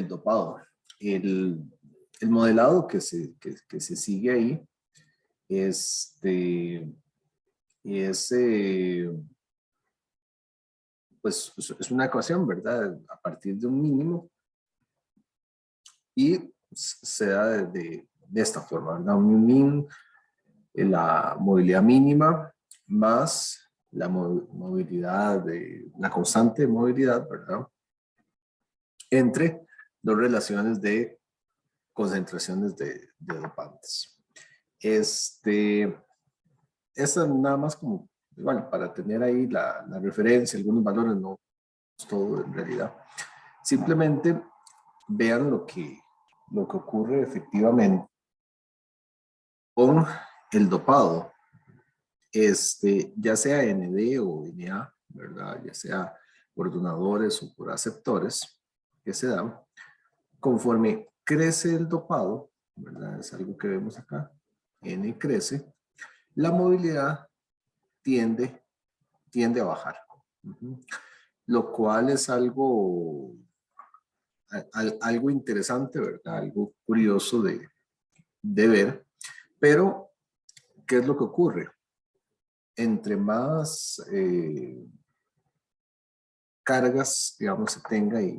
dopado. El modelado que se sigue ahí es pues es una ecuación, ¿verdad? A partir de un mínimo y se da de esta forma, ¿verdad? Un min, la movilidad mínima más la movilidad, la constante de movilidad, ¿verdad? Entre dos relaciones de concentraciones de dopantes. Esa nada más como, igual, para tener ahí la referencia, algunos valores, no es todo en realidad. Simplemente vean lo que ocurre efectivamente con el dopado, ya sea ND o NA, ¿verdad? Ya sea por donadores o por aceptores que se dan, conforme crece el dopado, ¿verdad? Es algo que vemos acá, N crece, la movilidad tiende a bajar. Lo cual es algo interesante, ¿verdad? Algo curioso de ver, pero ¿qué es lo que ocurre? Entre más cargas, digamos, se tenga y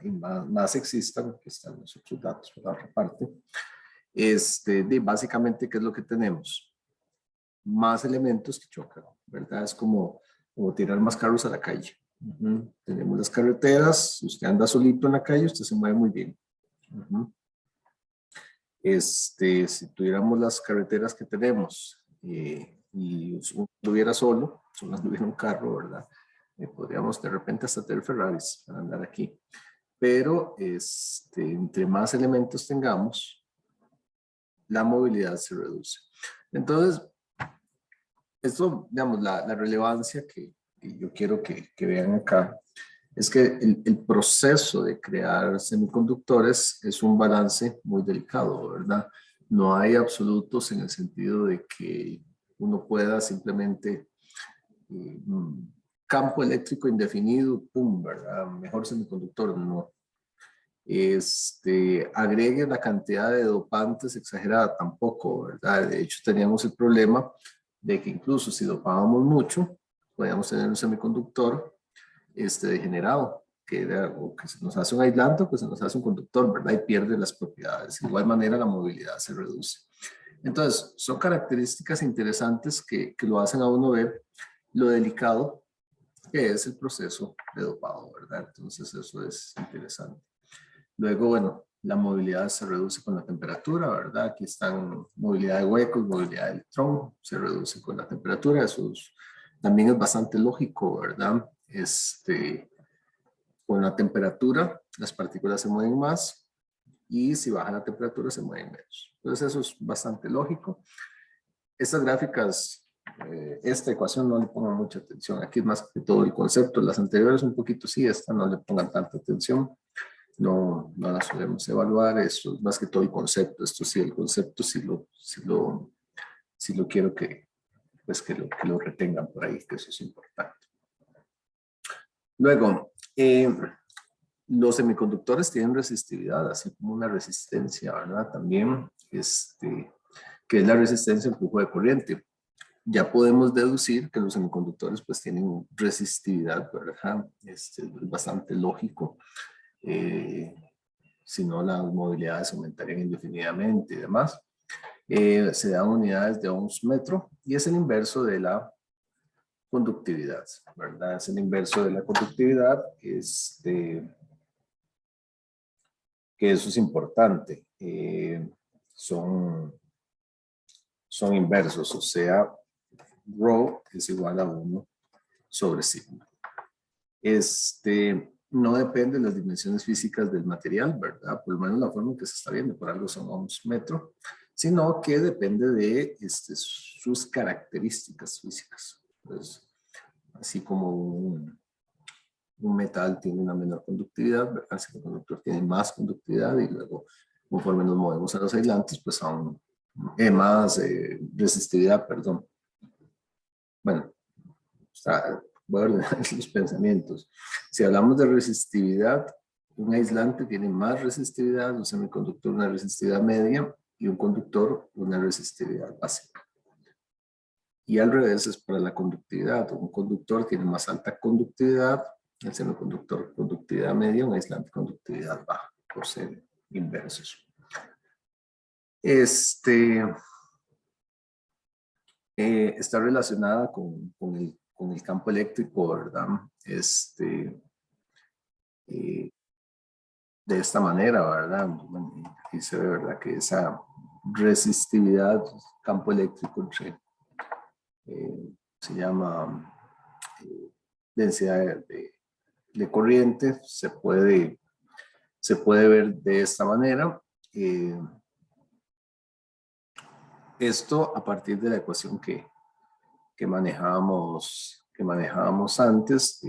más existan, que están los otros datos por la otra parte, básicamente, ¿qué es lo que tenemos? Más elementos que chocan, ¿verdad? Es como tirar más carros a la calle. Tenemos las carreteras, usted anda solito en la calle, usted se mueve muy bien. Si tuviéramos las carreteras que tenemos y uno estuviera solo, solo anduviera un carro, ¿verdad? Podríamos de repente hasta tener Ferraris para andar aquí. Pero entre más elementos tengamos, la movilidad se reduce. Entonces, esto, digamos, la relevancia que yo quiero que vean acá es que el proceso de crear semiconductores es un balance muy delicado, ¿verdad? No hay absolutos en el sentido de que uno pueda simplemente campo eléctrico indefinido, pum, ¿verdad? Mejor semiconductor, no. Agregue la cantidad de dopantes exagerada, tampoco, ¿verdad? De hecho, teníamos el problema de que incluso si dopábamos mucho, podíamos tener un semiconductor degenerado, que se nos hace un aislante o que se nos hace un conductor, ¿verdad? Y pierde las propiedades. De igual manera, la movilidad se reduce. Entonces, son características interesantes que lo hacen a uno ver lo delicado que es el proceso de dopado, ¿verdad? Entonces, eso es interesante. Luego, bueno, la movilidad se reduce con la temperatura, ¿verdad? Aquí están movilidad de huecos, movilidad de electrón, se reduce con la temperatura. Eso también es bastante lógico, ¿verdad? Con la temperatura, las partículas se mueven más y si baja la temperatura se mueven menos. Entonces eso es bastante lógico. Estas gráficas, esta ecuación no le pongan mucha atención. Aquí es más que todo el concepto. Las anteriores un poquito sí, esta no le pongan tanta atención. No la solemos evaluar. Esto es más que todo el concepto. Esto sí, el concepto sí lo quiero pues que lo retengan por ahí, que eso es importante. Luego, los semiconductores tienen resistividad, así como una resistencia, ¿verdad? También, que es la resistencia al flujo de corriente. Ya podemos deducir que los semiconductores pues tienen resistividad, ¿verdad? Es bastante lógico. Si no, las movilidades aumentarían indefinidamente y demás. Se dan unidades de ohms metro y es el inverso de la conductividad, ¿verdad? Es el inverso de la conductividad, que eso es importante. Son inversos, o sea, rho es igual a 1 sobre sigma. No depende de las dimensiones físicas del material, ¿verdad? Por lo menos la forma en que se está viendo, por algo son ohms metro, sino que depende de sus características físicas. Entonces, así como un metal tiene una menor conductividad, ¿verdad? El semiconductor tiene más conductividad y luego, conforme nos movemos a los aislantes, pues aún más resistividad, perdón. Bueno, voy a ordenar los pensamientos. Si hablamos de resistividad, un aislante tiene más resistividad, un semiconductor una resistividad media y un conductor una resistividad básica. Y al revés es para la conductividad. Un conductor tiene más alta conductividad, el semiconductor conductividad media, un aislante conductividad baja, por ser inversos. Está relacionada con el campo eléctrico, ¿verdad? De esta manera, ¿verdad? Bueno, aquí se ve, ¿verdad? Que esa resistividad, campo eléctrico, se llama densidad de corriente, se puede ver de esta manera. Esto a partir de la ecuación que manejábamos antes,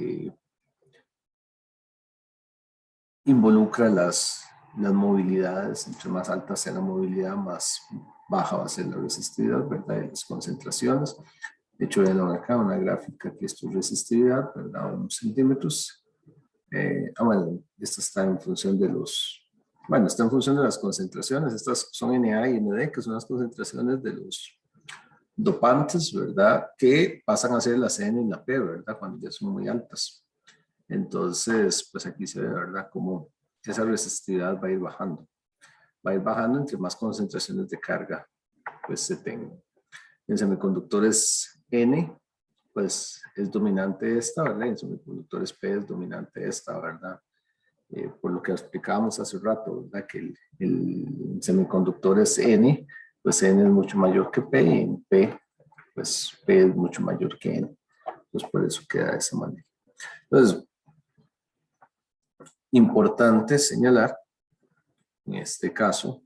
involucra las movilidades. Entre más alta sea la movilidad, más baja va a ser la resistividad, ¿verdad? Y las concentraciones. De hecho, ven acá una gráfica que esto es resistividad, ¿verdad? Unos centímetros. Bueno, esta está en función de está en función de las concentraciones. Estas son Na y Nd, que son las concentraciones de los dopantes, ¿verdad? Que pasan a ser la Cn y la P, ¿verdad? Cuando ya son muy altas. Entonces, pues aquí se ve, ¿verdad? Cómo esa resistividad va a ir bajando. Va a ir bajando entre más concentraciones de carga pues se tengan. En semiconductores N, pues es dominante esta, ¿verdad? En semiconductores P es dominante esta, ¿verdad? Por lo que explicábamos hace rato, ¿verdad? Que el semiconductor es N, pues N es mucho mayor que P, y en P, pues P es mucho mayor que N. Entonces, por eso queda de esa manera. Entonces, importante señalar, en este caso,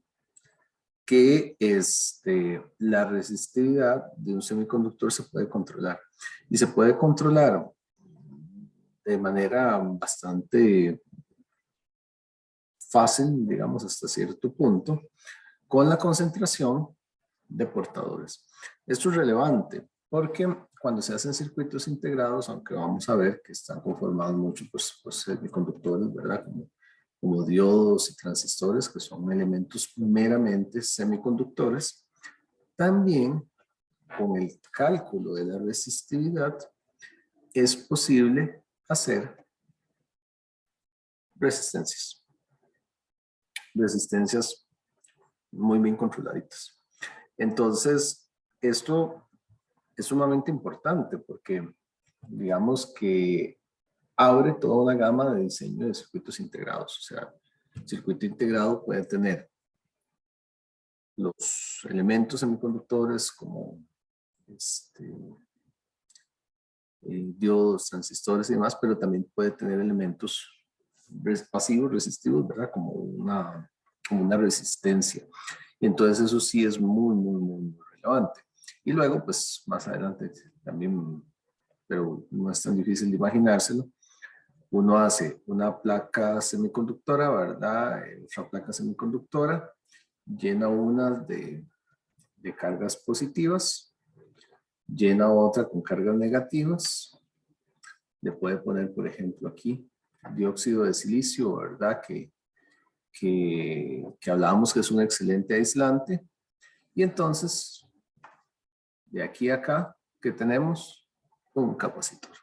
que la resistividad de un semiconductor se puede controlar. Y se puede controlar de manera bastante fácil, digamos, hasta cierto punto, con la concentración de portadores. Esto es relevante porque cuando se hacen circuitos integrados, aunque vamos a ver que están conformados mucho por semiconductores, ¿verdad? Como diodos y transistores, que son elementos meramente semiconductores, también con el cálculo de la resistividad es posible hacer resistencias muy bien controladitas. Entonces, esto es sumamente importante porque digamos que abre toda una gama de diseño de circuitos integrados. O sea, el circuito integrado puede tener los elementos semiconductores como diodos, transistores y demás, pero también puede tener elementos pasivos, resistivos, ¿verdad? Como una resistencia. Y entonces eso sí es muy, muy, muy, muy relevante. Y luego, pues más adelante también, pero no es tan difícil de imaginárselo, uno hace una placa semiconductora, ¿verdad? Otra placa semiconductora, llena una de cargas positivas, llena otra con cargas negativas. Le puede poner, por ejemplo, aquí dióxido de silicio, ¿verdad? Que hablábamos que es un excelente aislante. Y entonces, de aquí a acá, ¿qué tenemos? Un capacitor,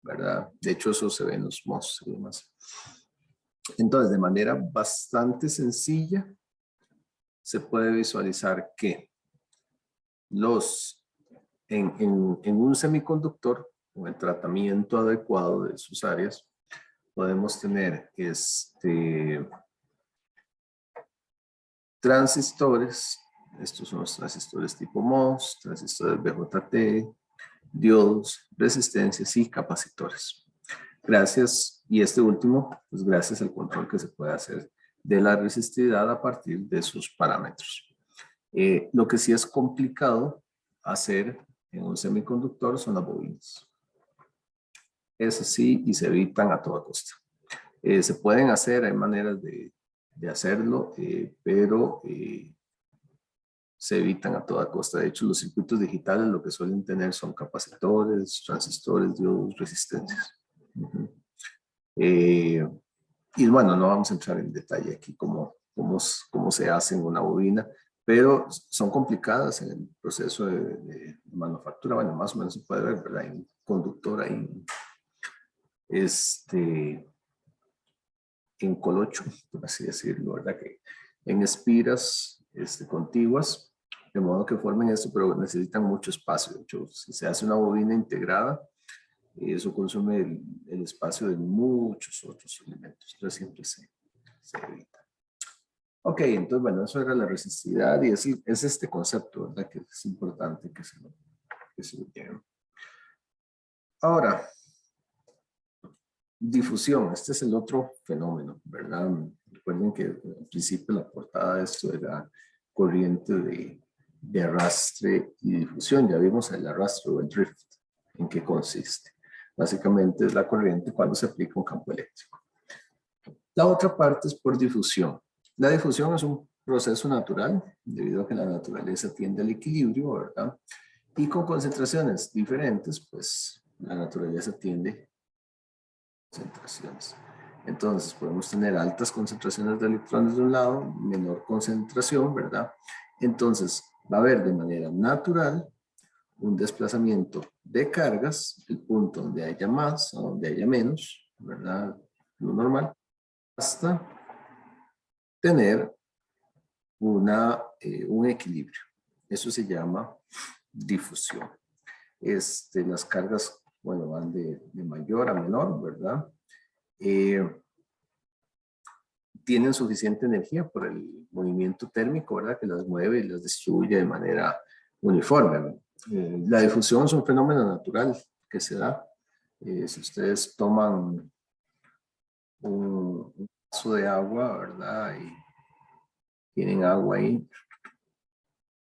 ¿verdad? De hecho, eso se ve en los MOS y demás. Entonces, de manera bastante sencilla, se puede visualizar que en un semiconductor, con el tratamiento adecuado de sus áreas, podemos tener transistores. Estos son los transistores tipo MOS, transistores BJT, diodos, resistencias y capacitores. Gracias, y este último, pues gracias al control que se puede hacer de la resistividad a partir de sus parámetros. Lo que sí es complicado hacer en un semiconductor son las bobinas. Eso sí, y se evitan a toda costa. Se pueden hacer, hay maneras de hacerlo, pero se evitan a toda costa. De hecho, los circuitos digitales lo que suelen tener son capacitores, transistores, diodos, resistencias. Y bueno, no vamos a entrar en detalle aquí cómo se hace en una bobina, pero son complicadas en el proceso de manufactura. Bueno, más o menos se puede ver, ¿verdad? Hay un conductor ahí, en colocho, por así decirlo, ¿verdad? Que en espiras contiguas, de modo que formen esto, pero necesitan mucho espacio. De hecho, si se hace una bobina integrada, eso consume el espacio de muchos otros elementos. Entonces siempre se evita. Ok, entonces bueno, eso era la resistividad y es este concepto, ¿verdad? Que es importante que se lo lleven. Ahora, difusión, este es el otro fenómeno, ¿verdad? Recuerden que al principio la portada de esto era corriente de arrastre y difusión. Ya vimos el arrastre o el drift, en qué consiste. Básicamente es la corriente cuando se aplica un campo eléctrico. La otra parte es por difusión. La difusión es un proceso natural, debido a que la naturaleza tiende al equilibrio, ¿verdad? Y con concentraciones diferentes, pues la naturaleza tiende a concentraciones. Entonces podemos tener altas concentraciones de electrones de un lado, menor concentración, ¿verdad? Entonces va a haber de manera natural un desplazamiento de cargas, el punto donde haya más o donde haya menos, ¿verdad? Lo normal, hasta tener un equilibrio. Eso se llama difusión. Las cargas, bueno, van de mayor a menor, ¿verdad? Tienen suficiente energía por el movimiento térmico, ¿verdad? Que las mueve y las distribuye de manera uniforme. La difusión es un fenómeno natural que se da. Si ustedes toman un vaso de agua, ¿verdad? Y tienen agua ahí,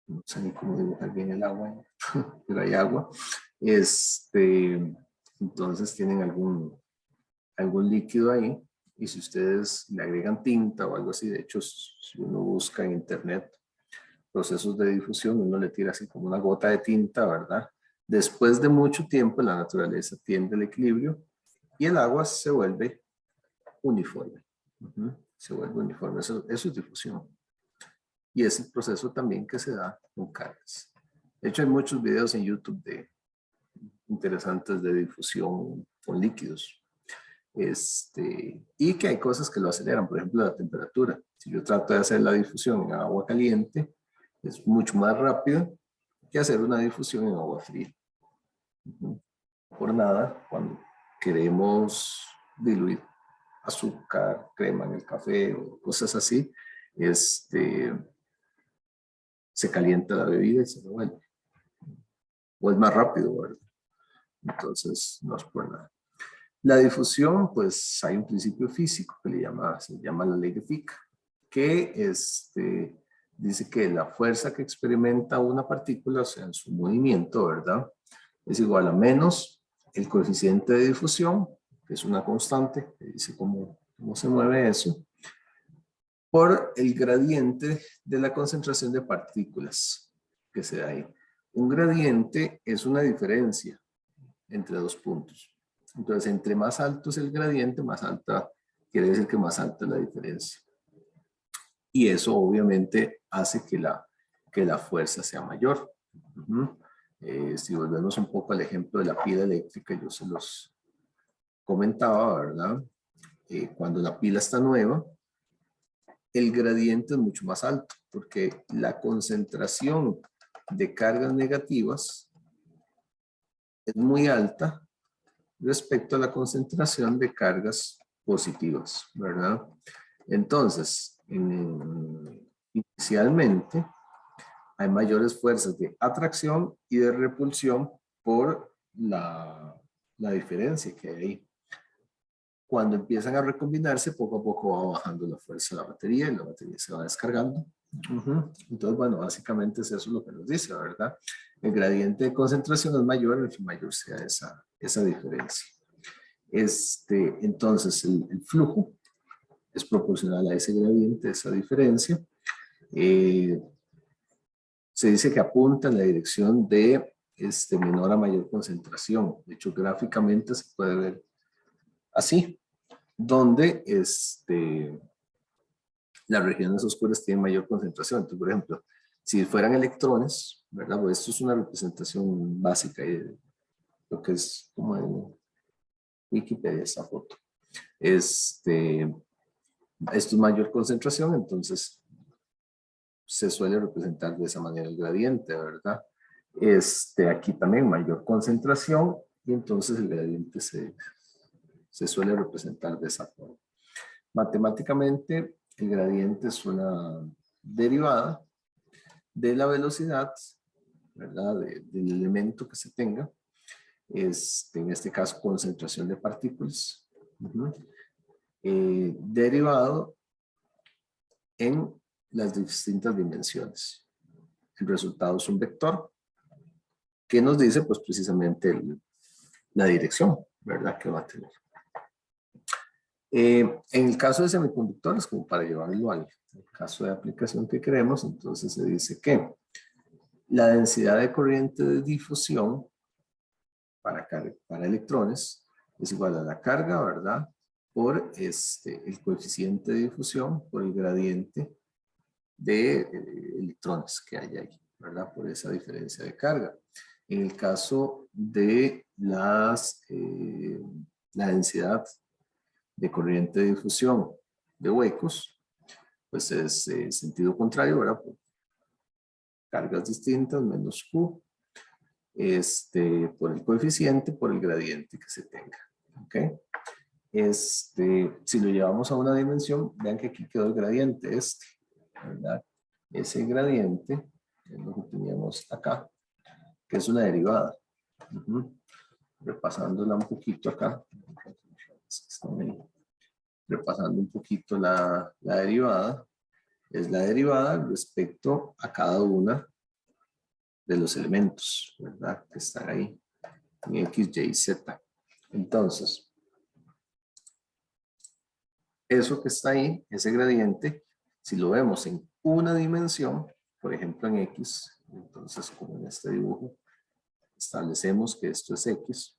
no sé ni cómo dibujar bien el agua, pero hay agua. Entonces tienen algún líquido ahí, y si ustedes le agregan tinta o algo así, de hecho, si uno busca en internet procesos de difusión, uno le tira así como una gota de tinta, ¿verdad? Después de mucho tiempo, la naturaleza tiende al equilibrio y el agua se vuelve uniforme. Se vuelve uniforme, eso es difusión. Y es el proceso también que se da con cargas. De hecho, hay muchos videos en YouTube interesantes de difusión con líquidos. Y que hay cosas que lo aceleran, por ejemplo, la temperatura. Si yo trato de hacer la difusión en agua caliente, es mucho más rápido que hacer una difusión en agua fría. Por nada, cuando queremos diluir azúcar, crema en el café o cosas así, se calienta la bebida y se revuelve. O es más rápido, ¿verdad? Entonces, no es por nada. La difusión, pues hay un principio físico que se llama la ley de Fick, que dice que la fuerza que experimenta una partícula, o sea, en su movimiento, ¿verdad? Es igual a menos el coeficiente de difusión, que es una constante, que dice cómo se mueve eso, por el gradiente de la concentración de partículas que se da ahí. Un gradiente es una diferencia entre dos puntos. Entonces, entre más alto es el gradiente, más alta quiere decir que más alta es la diferencia. Y eso obviamente hace que que la fuerza sea mayor. Si volvemos un poco al ejemplo de la pila eléctrica, yo se los comentaba, ¿verdad? Cuando la pila está nueva, el gradiente es mucho más alto, porque la concentración de cargas negativas es muy alta respecto a la concentración de cargas positivas, ¿verdad? Entonces, inicialmente hay mayores fuerzas de atracción y de repulsión por la diferencia que hay ahí. Cuando empiezan a recombinarse, poco a poco va bajando la fuerza de la batería y la batería se va descargando. Entonces, bueno, básicamente es eso lo que nos dice, ¿verdad? El gradiente de concentración es mayor, el que mayor sea esa diferencia. Entonces, el flujo es proporcional a ese gradiente, esa diferencia. Se dice que apunta en la dirección de menor a mayor concentración. De hecho, gráficamente se puede ver así, donde las regiones oscuras tienen mayor concentración. Entonces, por ejemplo, si fueran electrones, ¿verdad? Pues esto es una representación básica de lo que es como en Wikipedia esta foto. Esto es mayor concentración, entonces se suele representar de esa manera el gradiente, ¿verdad? Aquí también mayor concentración y entonces el gradiente se suele representar de esa forma. Matemáticamente, el gradiente es una derivada de la velocidad, ¿verdad? Del elemento que se tenga. En este caso, concentración de partículas. Derivado en las distintas dimensiones. El resultado es un vector que nos dice, pues, precisamente la dirección, ¿verdad? Que va a tener. En el caso de semiconductores, como para llevarlo al caso de aplicación que queremos, entonces se dice que la densidad de corriente de difusión para electrones es igual a la carga, ¿verdad? Por el coeficiente de difusión, por el gradiente de electrones que hay ahí, ¿verdad? Por esa diferencia de carga. En el caso de la densidad de corriente de difusión de huecos, pues es sentido contrario, ¿verdad? Por cargas distintas, menos Q, por el coeficiente, por el gradiente que se tenga, ¿ok? Si lo llevamos a una dimensión, vean que aquí quedó el gradiente ¿verdad? Ese gradiente es lo que teníamos acá, que es una derivada. Repasándola un poquito acá, repasando un poquito la derivada, es la derivada respecto a cada una de los elementos, ¿verdad? Que están ahí en X, Y, Z. Entonces, eso que está ahí, ese gradiente, si lo vemos en una dimensión, por ejemplo en X, entonces como en este dibujo, establecemos que esto es X,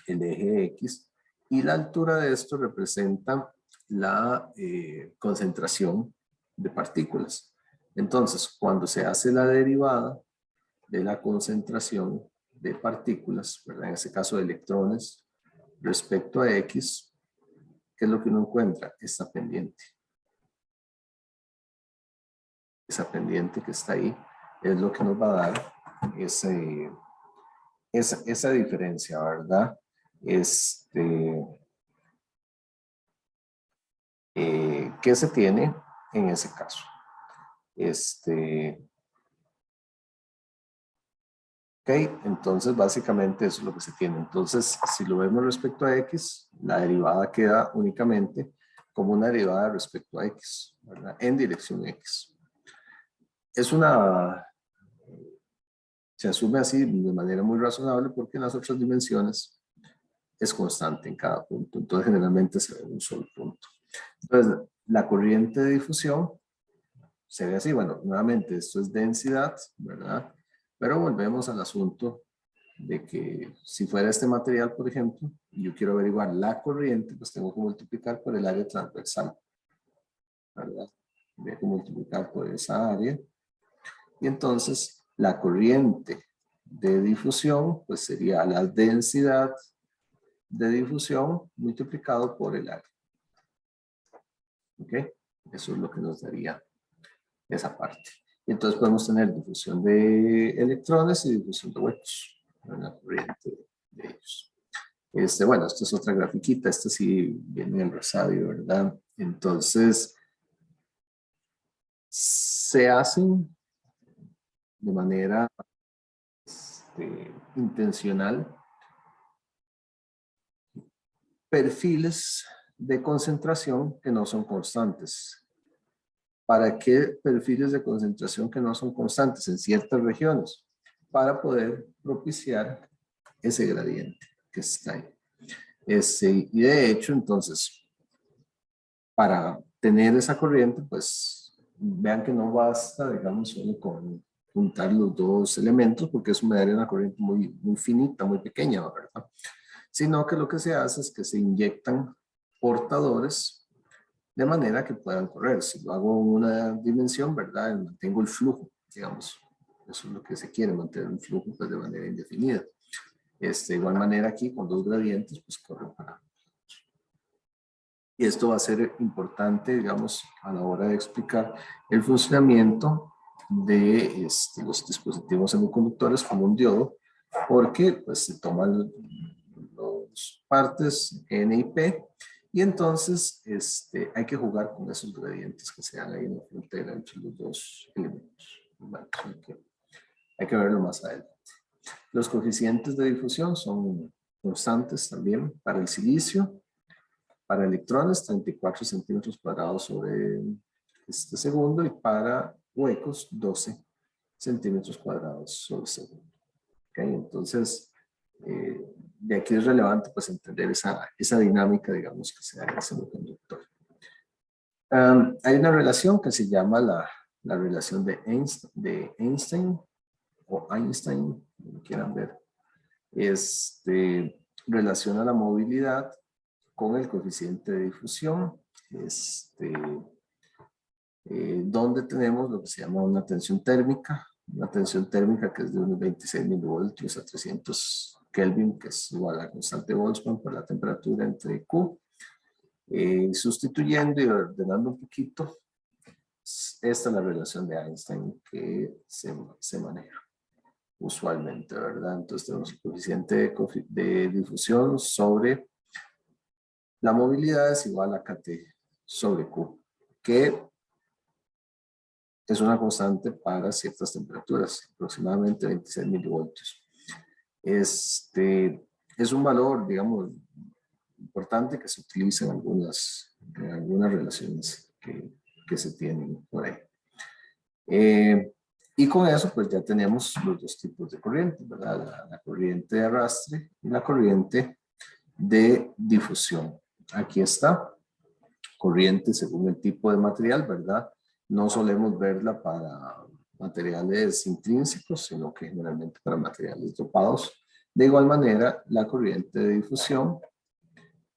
el eje X, y la altura de esto representa la concentración de partículas. Entonces, cuando se hace la derivada de la concentración de partículas, ¿verdad? En este caso de electrones, respecto a X, ¿qué es lo que uno encuentra? Esta pendiente. Esa pendiente que está ahí es lo que nos va a dar esa diferencia, ¿verdad? ¿Qué se tiene en ese caso? Ok, entonces básicamente eso es lo que se tiene. Entonces, si lo vemos respecto a X, la derivada queda únicamente como una derivada respecto a X, ¿verdad? En dirección X. Se asume así de manera muy razonable porque en las otras dimensiones es constante en cada punto. Entonces, generalmente se ve en un solo punto. Entonces, la corriente de difusión se ve así. Bueno, nuevamente, esto es densidad, ¿verdad? Pero volvemos al asunto de que si fuera este material, por ejemplo, y yo quiero averiguar la corriente, pues tengo que multiplicar por el área transversal, ¿verdad? Tengo que multiplicar por esa área Y entonces la corriente de difusión pues sería la densidad de difusión multiplicado por el área. ¿Ok? Eso es lo que nos daría esa parte. Y entonces podemos tener difusión de electrones y difusión de huecos en la corriente de ellos. Bueno, esta es otra grafiquita, esta sí viene en rosario, ¿verdad? Entonces, se hacen de manera intencional perfiles de concentración que no son constantes. ¿Para qué perfiles de concentración que no son constantes en ciertas regiones? Para poder propiciar ese gradiente que está ahí. Y de hecho, entonces, para tener esa corriente, pues vean que no basta, digamos, solo con juntar los dos elementos, porque eso me daría una corriente muy, muy finita, muy pequeña, ¿verdad? Sino que lo que se hace es que se inyectan portadores de manera que puedan correr. Si lo hago en una dimensión, ¿verdad? Mantengo el flujo, digamos. Eso es lo que se quiere, mantener un flujo pues, de manera indefinida. De igual manera aquí, con dos gradientes, pues corren para. Y esto va a ser importante, digamos, a la hora de explicar el funcionamiento de los dispositivos semiconductores como un diodo, porque pues se toman las partes N y P y entonces hay que jugar con esos gradientes que se dan ahí en la frontera entre los dos elementos. Bueno, hay que verlo más adelante. Los coeficientes de difusión son constantes también para el silicio. Para electrones, 34 centímetros cuadrados sobre segundo, y para huecos, 12 centímetros cuadrados sobre segundo. ¿Okay? Entonces, de aquí es relevante pues entender esa dinámica, digamos, que se da en el semiconductor. Hay una relación que se llama la relación de Einstein, o Einstein, como quieran ver. Relaciona la movilidad con el coeficiente de difusión, donde tenemos lo que se llama una tensión térmica que es de unos 26 milivoltios a 300 Kelvin, que es igual a la constante Boltzmann por la temperatura entre Q. Sustituyendo y ordenando un poquito, esta es la relación de Einstein que se maneja usualmente, ¿verdad? Entonces tenemos el coeficiente de difusión sobre la movilidad es igual a KT sobre Q, que es una constante para ciertas temperaturas, aproximadamente 26 milivoltios. Es un valor, digamos, importante que se utiliza en algunas relaciones que se tienen por ahí. Y con eso, pues ya tenemos los dos tipos de corriente, ¿verdad? La corriente de arrastre y la corriente de difusión. Aquí está, corriente según el tipo de material, ¿verdad? No solemos verla para materiales intrínsecos, sino que generalmente para materiales dopados. De igual manera, la corriente de difusión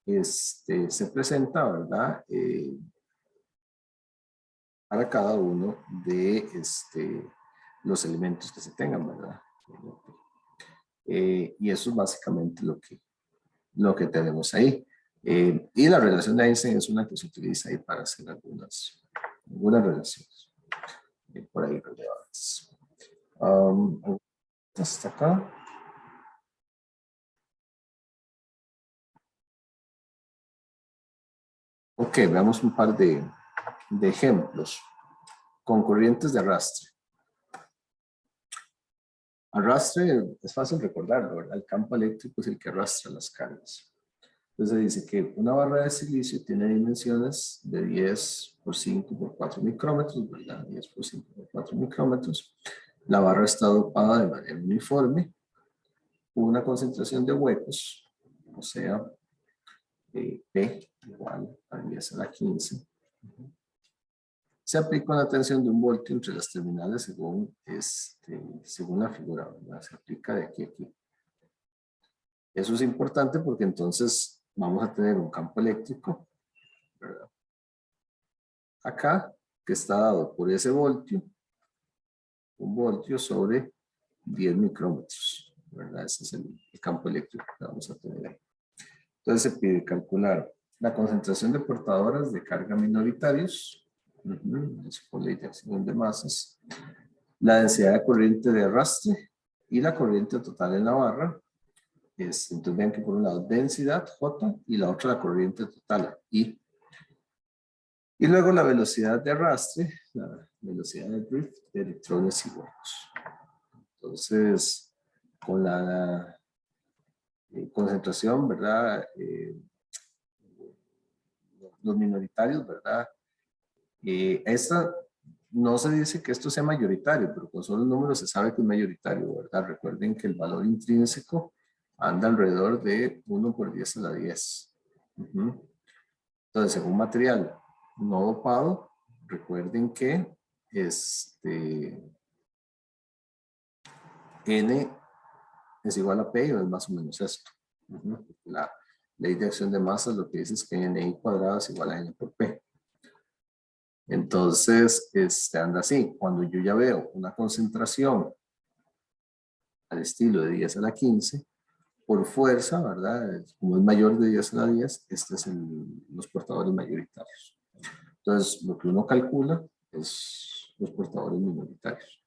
se presenta, ¿verdad? Para cada uno de los elementos que se tengan, ¿verdad? Y eso es básicamente lo que tenemos ahí. Y la relación de Einstein es una que se utiliza ahí para hacer algunas relaciones por ahí relevantes. Hasta acá. Ok, veamos un par de ejemplos con corrientes de arrastre. Arrastre es fácil recordarlo, ¿verdad? El campo eléctrico es el que arrastra las cargas. Entonces dice que una barra de silicio tiene dimensiones de 10 por 5 por 4 micrómetros, ¿verdad? 10 por 5 por 4 micrómetros. La barra está dopada de manera uniforme. Una concentración de huecos, o sea, P igual a 10 a la 15. Se aplica una tensión de 1 voltio entre las terminales según la figura, ¿verdad? Se aplica de aquí a aquí. Eso es importante porque entonces vamos a tener un campo eléctrico, ¿verdad? Acá, que está dado por ese voltio, 1 voltio sobre 10 micrómetros, ¿verdad? Ese es el campo eléctrico que vamos a tener ahí. Entonces se pide calcular la concentración de portadoras de carga minoritarios, eso por ley de acción de masas, la densidad de corriente de arrastre y la corriente total en la barra. Entonces ven que por un lado densidad, J, y la otra la corriente total, I. Y luego la velocidad de arrastre, la velocidad de drift de electrones y huecos. Entonces, con la concentración, ¿verdad? Los minoritarios, ¿verdad? Esta no se dice que esto sea mayoritario, pero con solo el número se sabe que es mayoritario, ¿verdad? Recuerden que el valor intrínseco anda alrededor de 1 por 10 a la 10. Entonces, según material no dopado, recuerden que N es igual a P, o es más o menos esto. La ley de acción de masas lo que dice es que NI cuadrado es igual a N por P. Entonces, anda así. Cuando yo ya veo una concentración al estilo de 10 a la 15, por fuerza, ¿verdad? Como es mayor de 10 a la 10, este es los portadores mayoritarios. Entonces, lo que uno calcula es los portadores minoritarios.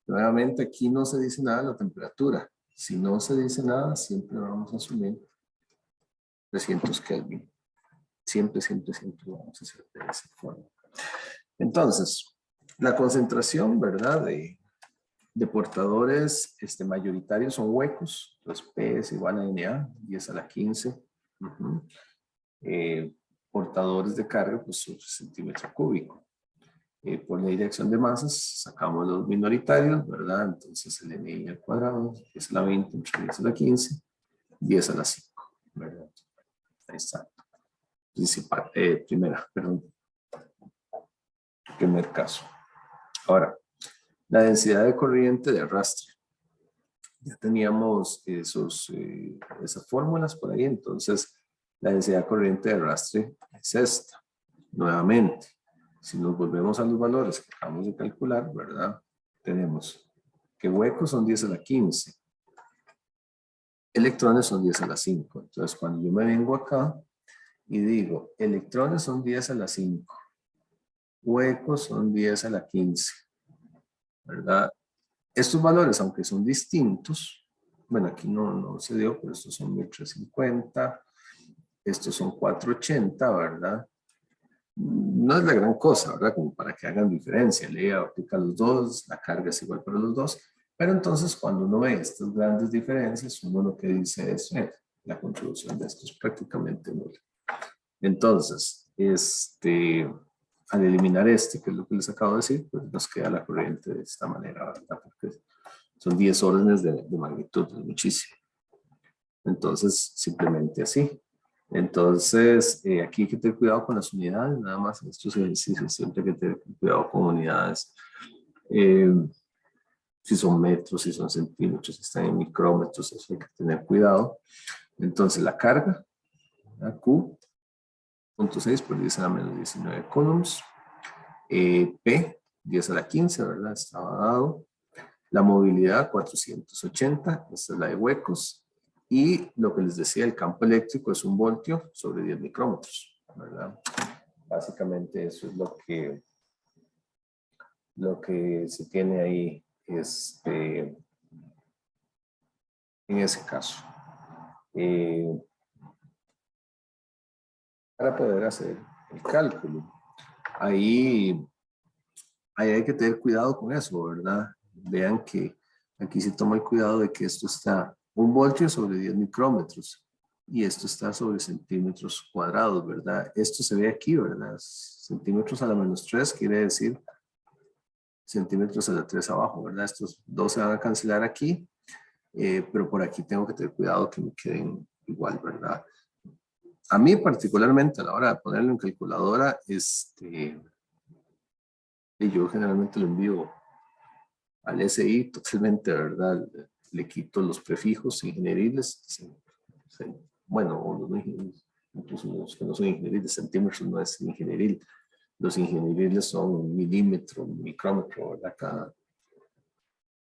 Nuevamente, aquí no se dice nada de la temperatura. Si no se dice nada, siempre vamos a asumir 300 Kelvin. Siempre, siempre, siempre lo vamos a hacer de esa forma. Entonces, la concentración, ¿verdad? De portadores mayoritarios son huecos. Entonces, P es igual a NA, 10 a la 15. Portadores de carga, pues son centímetro cúbico. Por ley de acción de masas, sacamos los minoritarios, ¿verdad? Entonces, el NI al cuadrado, 10 a la 20, entre 10 a la 15, 10 a la 5, ¿verdad? Ahí está. Primer caso. Ahora, la densidad de corriente de arrastre. Ya teníamos esas fórmulas por ahí, entonces la densidad de corriente de arrastre es esta. Nuevamente, si nos volvemos a los valores que acabamos de calcular, ¿verdad? Tenemos que huecos son 10 a la 15. Electrones son 10 a la 5. Entonces, cuando yo me vengo acá y digo, electrones son 10 a la 5. Huecos son 10 a la 15. ¿Verdad? Estos valores, aunque son distintos, bueno, aquí no se dio, pero estos son 1350, estos son 480, ¿verdad? No es la gran cosa, ¿verdad? Como para que hagan diferencia. Ley aplica los dos, la carga es igual para los dos, pero entonces cuando uno ve estas grandes diferencias, uno lo que dice es, la contribución de esto es prácticamente nula. Entonces, al eliminar que es lo que les acabo de decir, pues nos queda la corriente de esta manera, ¿verdad? Porque son 10 órdenes de magnitud, es muchísimo. Entonces, simplemente así. Entonces, aquí hay que tener cuidado con las unidades, nada más en estos ejercicios, siempre hay que tener cuidado con unidades. Si son metros, si son centímetros, si están en micrómetros, eso hay que tener cuidado. Entonces, la carga, Q, 0.6 por 10 a la menos 19 coulombs. P, 10 a la 15, ¿verdad? Estaba dado. La movilidad, 480, esta es la de huecos. Y lo que les decía, el campo eléctrico es 1 voltio sobre 10 micrómetros, ¿verdad? Básicamente eso es lo que se tiene ahí en ese caso. Para poder hacer el cálculo. Ahí hay que tener cuidado con eso, ¿verdad? Vean que aquí se toma el cuidado de que esto está 1 voltio sobre 10 micrómetros y esto está sobre centímetros cuadrados, ¿verdad? Esto se ve aquí, ¿verdad? Centímetros a la menos 3 quiere decir centímetros a la 3 abajo, ¿verdad? Estos dos se van a cancelar aquí, pero por aquí tengo que tener cuidado que me queden igual, ¿verdad? A mí particularmente a la hora de ponerlo en calculadora, y yo generalmente lo envío al SI totalmente, ¿verdad? Le quito los prefijos ingenieriles, bueno, incluso los que no son ingenieriles, centímetros no es ingenieril, los ingenieriles son milímetro, micrómetro, ¿verdad?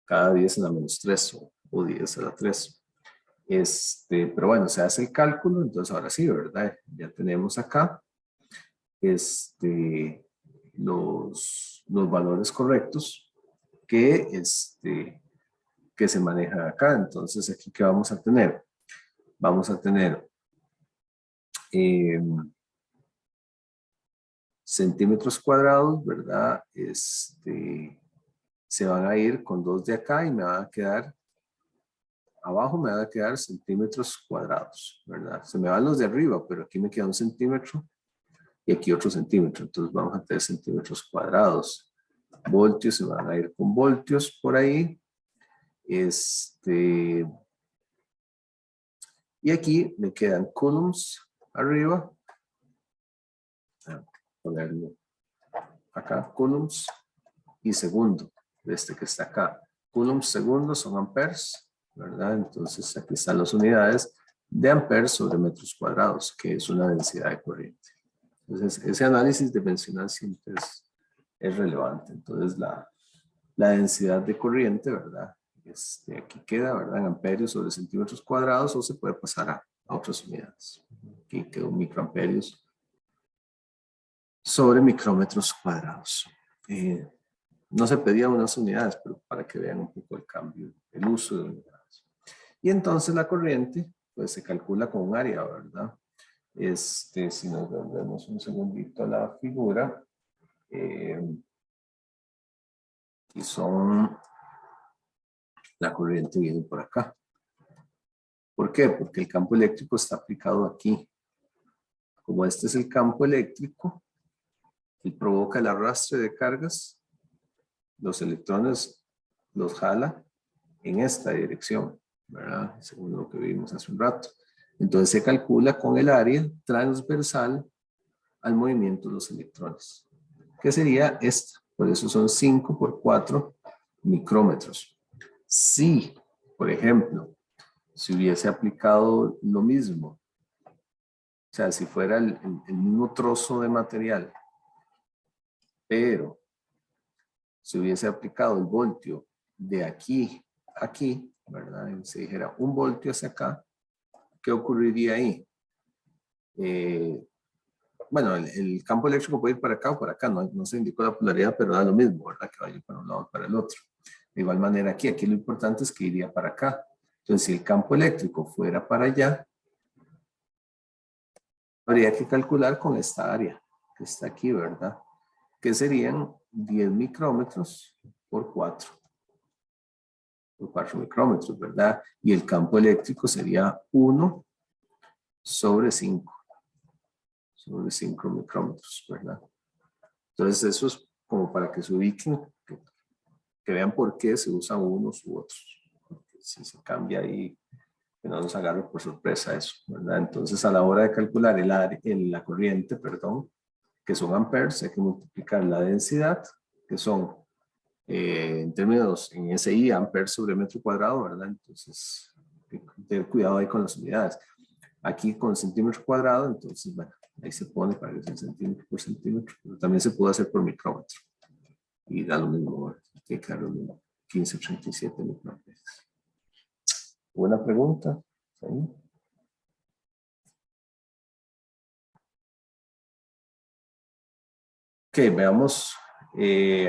cada 10 a la menos 3 o 10 a la 3. Pero bueno, se hace el cálculo, entonces ahora sí, ¿verdad? Ya tenemos acá los valores correctos que, que se manejan acá. Entonces, aquí, ¿qué vamos a tener? Vamos a tener centímetros cuadrados, ¿verdad? Se van a ir con 2 de acá y me van a quedar, abajo me van a quedar centímetros cuadrados, ¿verdad? Se me van los de arriba, pero aquí me queda 1 centímetro y aquí otro centímetro. Entonces vamos a tener centímetros cuadrados. Voltios se van a ir con voltios por ahí. Y aquí me quedan coulombs arriba. Ponerlo acá, coulombs y segundo, que está acá. Coulombs segundos son amperes, ¿verdad? Entonces aquí están las unidades de amperes sobre metros cuadrados, que es una densidad de corriente. Entonces ese análisis dimensional siempre es relevante. Entonces la densidad de corriente, ¿verdad? Aquí queda, ¿verdad? En amperios sobre centímetros cuadrados, o se puede pasar a otras unidades. Aquí quedó microamperios sobre micrómetros cuadrados. No se pedían unas unidades, pero para que vean un poco el cambio, el uso de unidades. Y entonces la corriente, pues se calcula con un área, ¿verdad? Si nos volvemos un segundito a la figura, y la corriente viene por acá. ¿Por qué? Porque el campo eléctrico está aplicado aquí. Como este es el campo eléctrico, y provoca el arrastre de cargas, los electrones los jala en esta dirección, ¿verdad? Según lo que vimos hace un rato. Entonces se calcula con el área transversal al movimiento de los electrones, que sería esta. Por eso son 5 por 4 micrómetros. Si, por ejemplo, si hubiese aplicado lo mismo, o sea, si fuera el mismo trozo de material, pero si hubiese aplicado el voltio de aquí a aquí, ¿verdad? Y se dijera 1 voltio hacia acá, ¿qué ocurriría ahí? Bueno, el campo eléctrico puede ir para acá o para acá, no se indicó la polaridad, pero da lo mismo, ¿verdad? Que vaya para un lado o para el otro. De igual manera aquí lo importante es que iría para acá. Entonces, si el campo eléctrico fuera para allá, habría que calcular con esta área que está aquí, ¿verdad? Que serían 10 micrómetros por 4 micrómetros, ¿verdad? Y el campo eléctrico sería 1 sobre 5 micrómetros, ¿verdad? Entonces eso es como para que se ubiquen, que vean por qué se usan unos u otros. Porque si se cambia ahí, que no nos agarre por sorpresa eso, ¿verdad? Entonces a la hora de calcular la corriente, perdón, que son amperes, hay que multiplicar la densidad, que son en términos en SI, amperes sobre metro cuadrado, ¿verdad? Entonces, hay que tener cuidado ahí con las unidades. Aquí con centímetro cuadrado, entonces, bueno, ahí se pone para que sea centímetro por centímetro, pero también se puede hacer por micrómetro. Y da lo mismo, tiene que dar lo mismo, 1537 micrómetros. ¿Buena pregunta? ¿Sí? Ok, veamos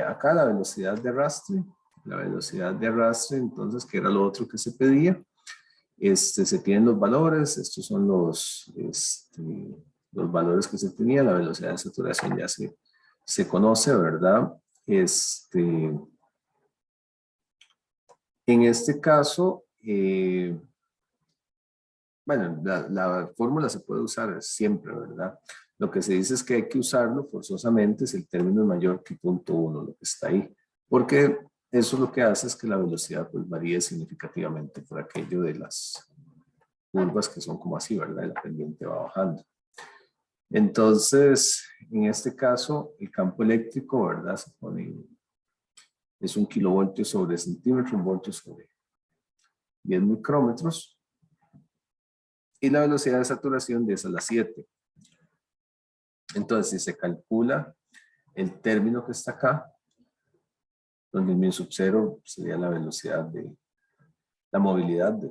acá la velocidad de arrastre. La velocidad de arrastre, entonces, que era lo otro que se pedía. Se tienen los valores, estos son los valores que se tenía, la velocidad de saturación ya se conoce, ¿verdad? En este caso, bueno, la fórmula se puede usar siempre, ¿verdad? Lo que se dice es que hay que usarlo forzosamente si el término es mayor que 0.1, lo que está ahí, porque eso lo que hace es que la velocidad pues varíe significativamente por aquello de las curvas que son como así, ¿verdad? La pendiente va bajando. Entonces, en este caso, el campo eléctrico, ¿verdad? Se pone, es 1 kilovoltio sobre centímetro, 1 voltio sobre 10 micrómetros. Y la velocidad de saturación 10 a la 7. Entonces, si se calcula el término que está acá, donde el mu sub 0 sería la velocidad de la movilidad de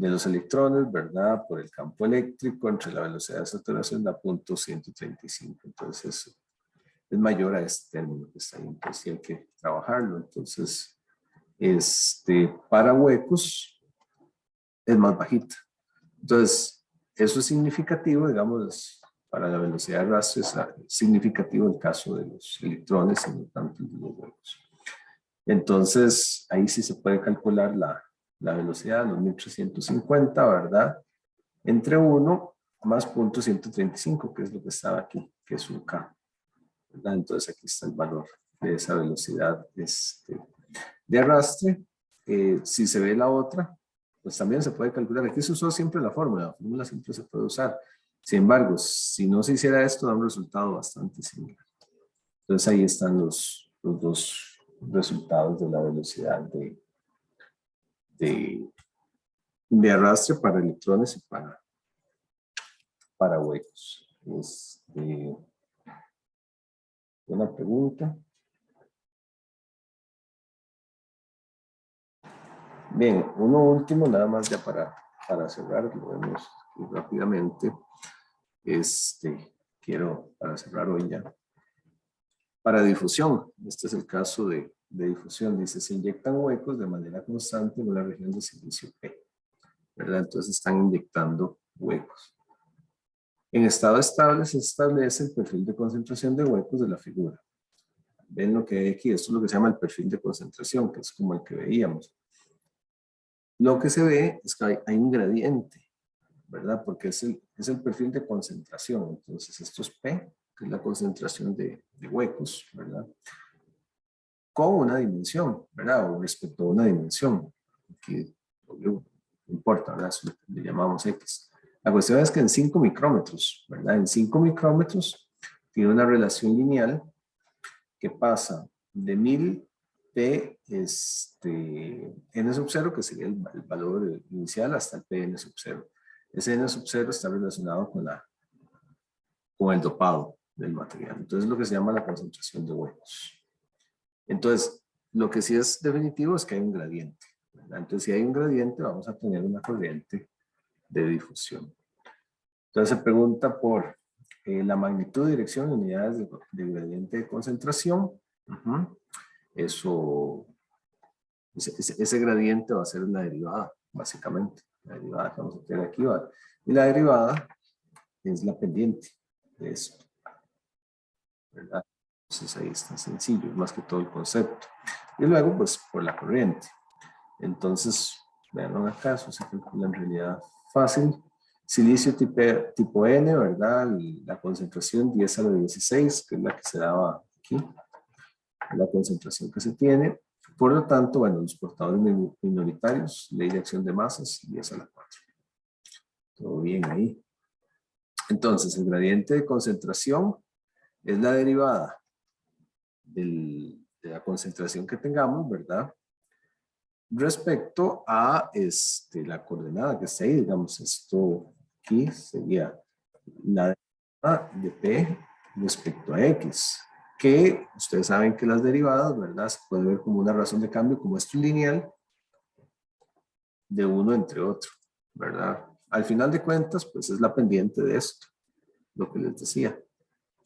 los electrones, ¿verdad? Por el campo eléctrico entre la velocidad de saturación da .135. Entonces es mayor a este término que está ahí, entonces sí hay que trabajarlo. Entonces, para huecos es más bajita. Entonces, eso es significativo, digamos, para la velocidad de arrastre es significativo el caso de los electrones y no tanto el de los huecos. Entonces, ahí sí se puede calcular la velocidad, los 1350, ¿verdad? Entre 1 más .135, que es lo que estaba aquí, que es un K, ¿verdad? Entonces, aquí está el valor de esa velocidad de arrastre. Si se ve la otra, pues también se puede calcular. Aquí se usó siempre la fórmula siempre se puede usar. Sin embargo, si no se hiciera esto, da un resultado bastante similar. Entonces ahí están los dos resultados de la velocidad de arrastre para electrones y para huecos. Una pregunta. Bien, uno último, nada más ya para cerrar, lo vemos rápidamente. Quiero para cerrar hoy ya. Para difusión, este es el caso de difusión, dice, se inyectan huecos de manera constante en una región de silicio P, ¿verdad? Entonces están inyectando huecos. En estado estable se establece el perfil de concentración de huecos de la figura. Ven lo que hay aquí, esto es lo que se llama el perfil de concentración, que es como el que veíamos. Lo que se ve es que hay un gradiente, ¿verdad? Porque es el perfil de concentración. Entonces esto es P, que es la concentración de huecos, ¿verdad? Con una dimensión, ¿verdad? O respecto a una dimensión, que no importa, ¿verdad? Eso le llamamos X. La cuestión es que en 5 micrómetros, ¿verdad? En 5 micrómetros tiene una relación lineal que pasa de 1000 P N sub 0, que sería el valor inicial, hasta el Pn sub 0. Ese N sub 0 está relacionado con el dopado del material. Entonces, es lo que se llama la concentración de huecos. Entonces, lo que sí es definitivo es que hay un gradiente, ¿verdad? Entonces, si hay un gradiente, vamos a tener una corriente de difusión. Entonces, se pregunta por la magnitud, dirección, unidades de gradiente de concentración. Ese gradiente va a ser la derivada, básicamente. La derivada que vamos a tener aquí va. Y la derivada es la pendiente de esto, ¿verdad? Entonces ahí está sencillo, más que todo el concepto. Y luego, pues, por la corriente. Entonces, vean acá, eso se calcula en realidad fácil. Silicio tipo N, ¿verdad? La concentración 10 a la 16, que es la que se daba aquí. La concentración que se tiene. Por lo tanto, bueno, los portadores minoritarios, ley de acción de masas, 10 a la 4. Todo bien ahí. Entonces, el gradiente de concentración es la derivada de la concentración que tengamos, ¿verdad? Respecto a la coordenada que está ahí, digamos, esto aquí sería la derivada de P respecto a X, que ustedes saben que las derivadas, ¿verdad? Se puede ver como una razón de cambio, como esto lineal, de uno entre otro, ¿verdad? Al final de cuentas, pues es la pendiente de esto, lo que les decía.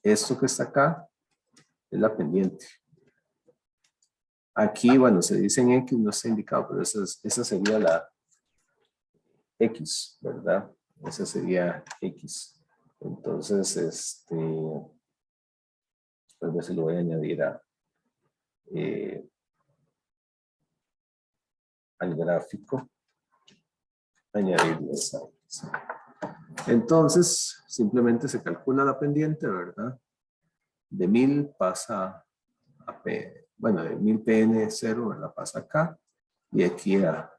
Esto que está acá es la pendiente. Aquí, bueno, se dice en X, no está indicado, pero esa sería la X, ¿verdad? Esa sería X. Entonces, tal vez se lo voy a añadir al gráfico. Añadirle esa. Entonces, simplemente se calcula la pendiente, ¿verdad? De 1000 pasa a P, bueno, de 1000 PN0, ¿verdad? Pasa acá, y aquí a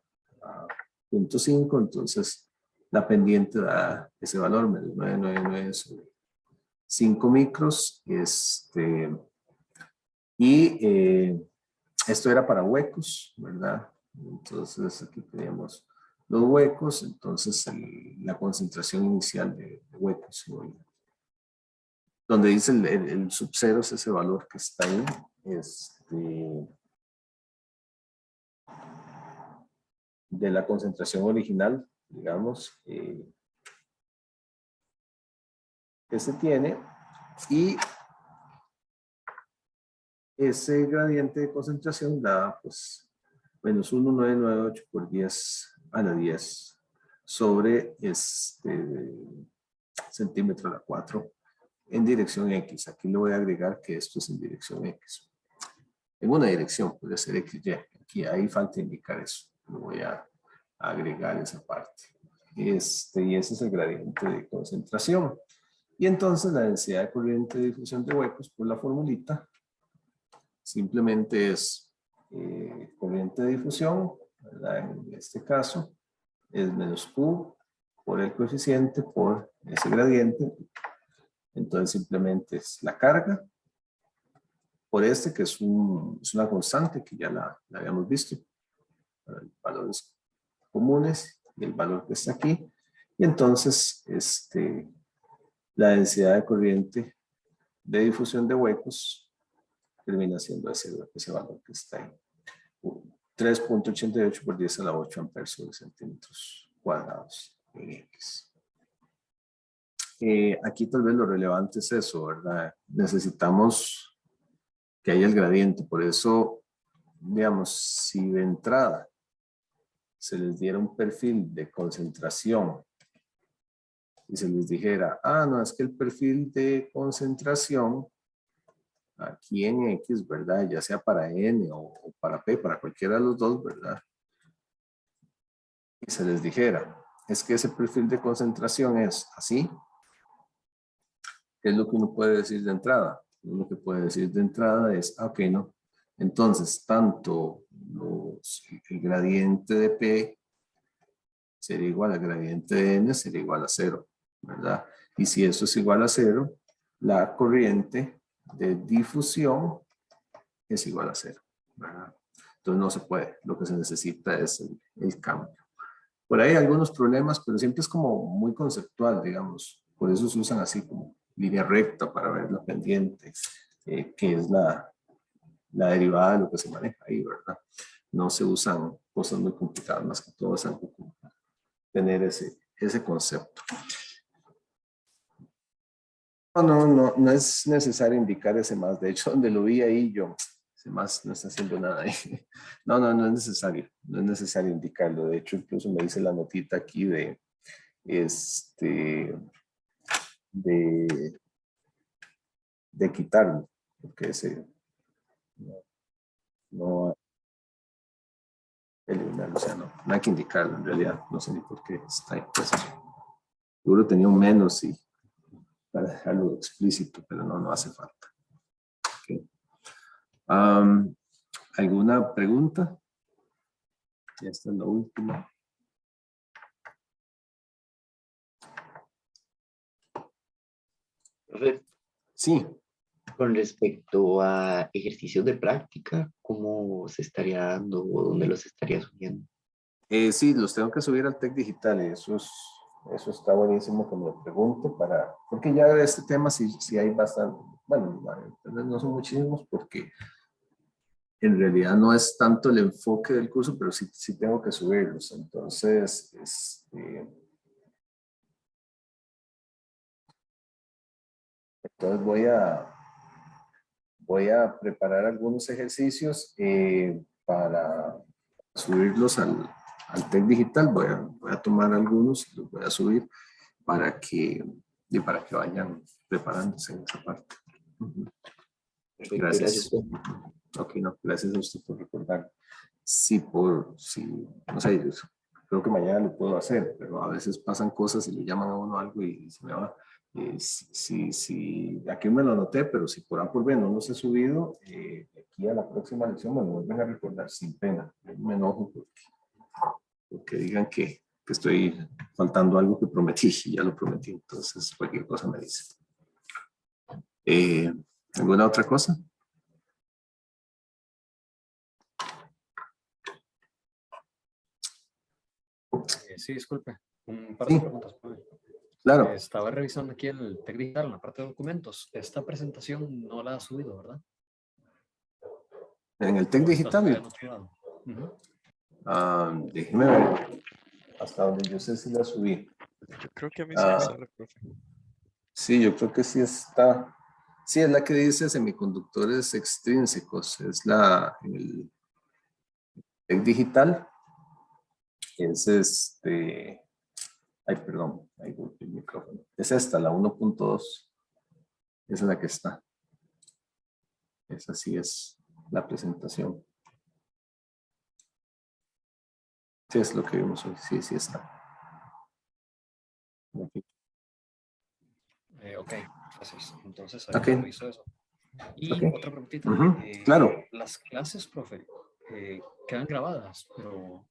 0.5, entonces la pendiente da ese valor, menos 999 sobre 5 micros, y esto era para huecos, ¿verdad? Entonces aquí teníamos los huecos, entonces la concentración inicial de huecos, donde dice el sub 0 es ese valor que está ahí, de la concentración original, digamos, que se tiene, y ese gradiente de concentración da pues menos 1,998 por 10 a la 10 sobre centímetro a la 4 en dirección X. Aquí le voy a agregar que esto es en dirección X. En una dirección puede ser XY. Aquí ahí falta indicar eso. Lo voy a agregar esa parte. Y ese es el gradiente de concentración. Y entonces la densidad de corriente de difusión de huecos por la formulita simplemente es corriente de difusión, ¿verdad? En este caso es menos Q por el coeficiente por ese gradiente. Entonces simplemente es la carga por que es una constante que ya la habíamos visto. Valores comunes y el valor que está aquí. Y entonces la densidad de corriente de difusión de huecos termina siendo ese valor que está ahí. 3.88 por 10 a la 8 amperes sobre centímetros cuadrados en X. Aquí tal vez lo relevante es eso, ¿verdad? Necesitamos que haya el gradiente. Por eso, digamos, si de entrada se les diera un perfil de concentración y se les dijera, no, es que el perfil de concentración aquí en X, ¿verdad? Ya sea para N o para P, para cualquiera de los dos, ¿verdad? Y se les dijera, es que ese perfil de concentración es así. ¿Qué es lo que uno puede decir de entrada? Lo que puede decir de entrada es, ok, no. Entonces, tanto el gradiente de P sería igual al gradiente de N, sería igual a 0, ¿verdad? Y si eso es igual a 0, la corriente de difusión es igual a 0, ¿verdad? Entonces no se puede. Lo que se necesita es el cambio. Por ahí hay algunos problemas, pero siempre es como muy conceptual, digamos. Por eso se usan así como línea recta para ver la pendiente, que es la derivada de lo que se maneja ahí, ¿verdad? No se usan cosas muy complicadas, más que todo es algo como tener ese concepto. No es necesario indicar ese más. De hecho, donde lo vi ahí yo, ese más no está haciendo nada ahí. No es necesario. No es necesario indicarlo. De hecho, incluso me dice la notita aquí de quitarlo. Porque ese no eliminar, o sea, no hay que indicarlo en realidad. No sé ni por qué está ahí. Pues, seguro tenía un menos y para dejarlo explícito, pero no hace falta. Okay. ¿Alguna pregunta? Ya está en la última. Sí. Con respecto a ejercicios de práctica, ¿cómo se estaría dando o dónde los estaría subiendo? Sí, los tengo que subir al TEC Digital y eso está buenísimo que me lo pregunte porque ya de este tema sí hay bastante, bueno, no son muchísimos porque en realidad no es tanto el enfoque del curso, pero sí tengo que subirlos. Entonces, voy a preparar algunos ejercicios para subirlos al TEC Digital. Voy a tomar algunos y los voy a subir para que vayan preparándose en esa parte. Perfecto, Gracias. gracias. Ok, no, gracias a usted por recordar. No sé, yo creo que mañana lo puedo hacer, pero a veces pasan cosas y le llaman a uno algo y se me va. Aquí me lo anoté, pero si por A por B no los he subido, aquí a la próxima lección me lo vuelven a recordar sin pena. Yo me enojo porque digan que estoy faltando algo que prometí y ya lo prometí, entonces cualquier cosa me dice. ¿Alguna otra cosa? Sí, disculpe. Un par de preguntas. Claro. Estaba revisando aquí el TEC Digital en la parte de documentos. Esta presentación no la ha subido, ¿verdad? En el TEC ¿O está digital. subiendo en privado? Ujú. Déjeme ver. Hasta donde yo sé si la subí. Yo creo que a mí sí me Ah, sale, profe. sí, yo creo que sí está. Sí, es la que dice semiconductores extrínsecos. Es la, en el TEC digital. Es ay, perdón, ahí golpeé el micrófono. Es esta, la 1.2. Esa es la que está. Esa sí es la presentación. Sí, es lo que vimos hoy. Sí, sí está. Ok, gracias. Entonces, Ok, ahorita reviso eso. Y ok. otra preguntita. Ujú, claro. Las clases, profe, quedan grabadas, pero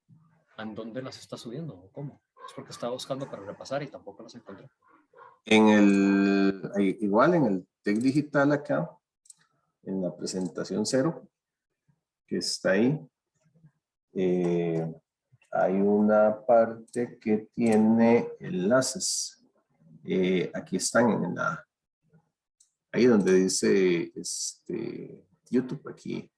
¿en dónde las está subiendo o cómo? Es porque estaba buscando para repasar y tampoco las encontré. Igual en el TEC digital acá, en la presentación 0, que está ahí, hay una parte que tiene enlaces. Aquí están ahí donde dice YouTube, aquí.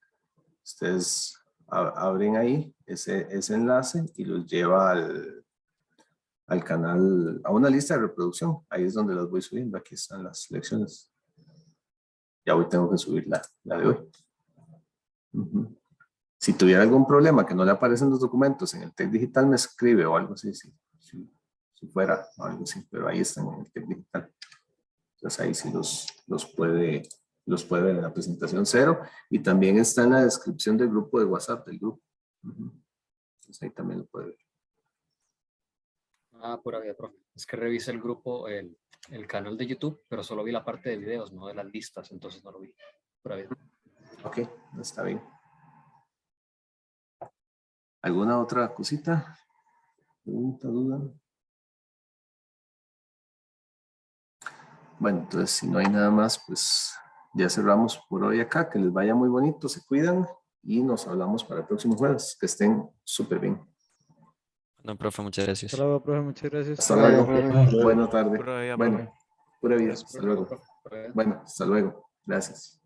Ustedes abren ahí ese enlace y los lleva al canal, a una lista de reproducción. Ahí es donde las voy subiendo. Aquí están las lecciones. Ya hoy tengo que subir la de hoy. Ujú. Si tuviera algún problema que no le aparecen los documentos en el TEC digital, me escribe o algo así, si fuera o algo así, pero ahí están en el TEC digital. Entonces ahí sí los puede ver en la presentación 0 y también está en la descripción del grupo de WhatsApp del grupo. Ujú. Entonces ahí también lo puede ver. Ah, pura vida, profe. Es que revisé el grupo, el canal de YouTube, pero solo vi la parte de videos, no de las listas, entonces no lo vi. Pura vida. Ok, está bien. ¿Alguna otra cosita? ¿Pregunta, duda? Bueno, entonces si no hay nada más, pues ya cerramos por hoy acá. Que les vaya muy bonito, se cuidan y nos hablamos para el próximo jueves. Que estén súper bien. No, profe, muchas Hasta gracias. luego, profe, muchas gracias. Hasta Hasta luego. luego, profe. Buena tarde. Pura vida, Bueno, profe. pura vida. Gracias, Hasta profe. luego. Pura vida. Bueno, hasta luego. Gracias.